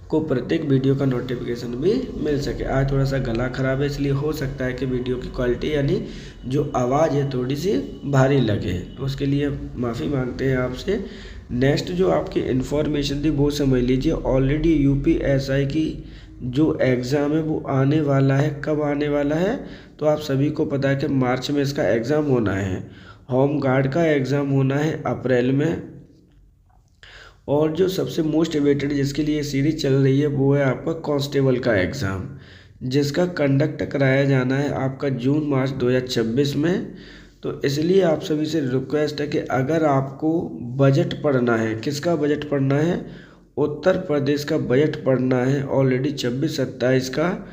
को प्रत्येक वीडियो का नोटिफिकेशन भी मिल सके। आज थोड़ा सा गला ख़राब है, इसलिए हो सकता है कि वीडियो की क्वालिटी यानी जो आवाज़ है थोड़ी सी भारी लगे, तो उसके लिए माफ़ी मांगते हैं आपसे। नेक्स्ट जो आपकी इन्फॉर्मेशन थी वो समझ लीजिए। ऑलरेडी यूपीएसआई की जो एग्ज़ाम है वो आने वाला है। कब आने वाला है, तो आप सभी को पता है कि मार्च में इसका एग्ज़ाम होना है। होम गार्ड का एग्ज़ाम होना है अप्रैल में, और जो सबसे मोस्ट अवेटेड जिसके लिए सीरीज चल रही है वो है आपका कांस्टेबल का एग्ज़ाम, जिसका कंडक्ट कराया जाना है आपका जून मार्च 2026 में। तो इसलिए आप सभी से रिक्वेस्ट है कि अगर आपको बजट पढ़ना है, किसका बजट पढ़ना है, उत्तर प्रदेश का बजट पढ़ना है ऑलरेडी 26-27 का,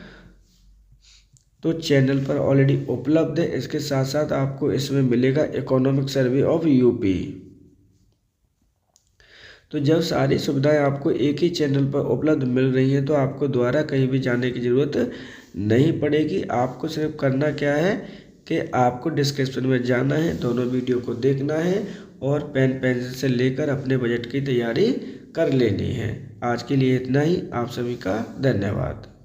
तो चैनल पर ऑलरेडी उपलब्ध है। इसके साथ साथ आपको इसमें मिलेगा इकोनॉमिक सर्वे ऑफ यूपी। तो जब सारी सुविधाएं आपको एक ही चैनल पर उपलब्ध मिल रही हैं तो आपको दोबारा कहीं भी जाने की ज़रूरत नहीं पड़ेगी। आपको सिर्फ करना क्या है कि आपको डिस्क्रिप्शन में जाना है, दोनों वीडियो को देखना है और पेन पेंसिल से लेकर अपने बजट की तैयारी कर लेनी है। आज के लिए इतना ही। आप सभी का धन्यवाद।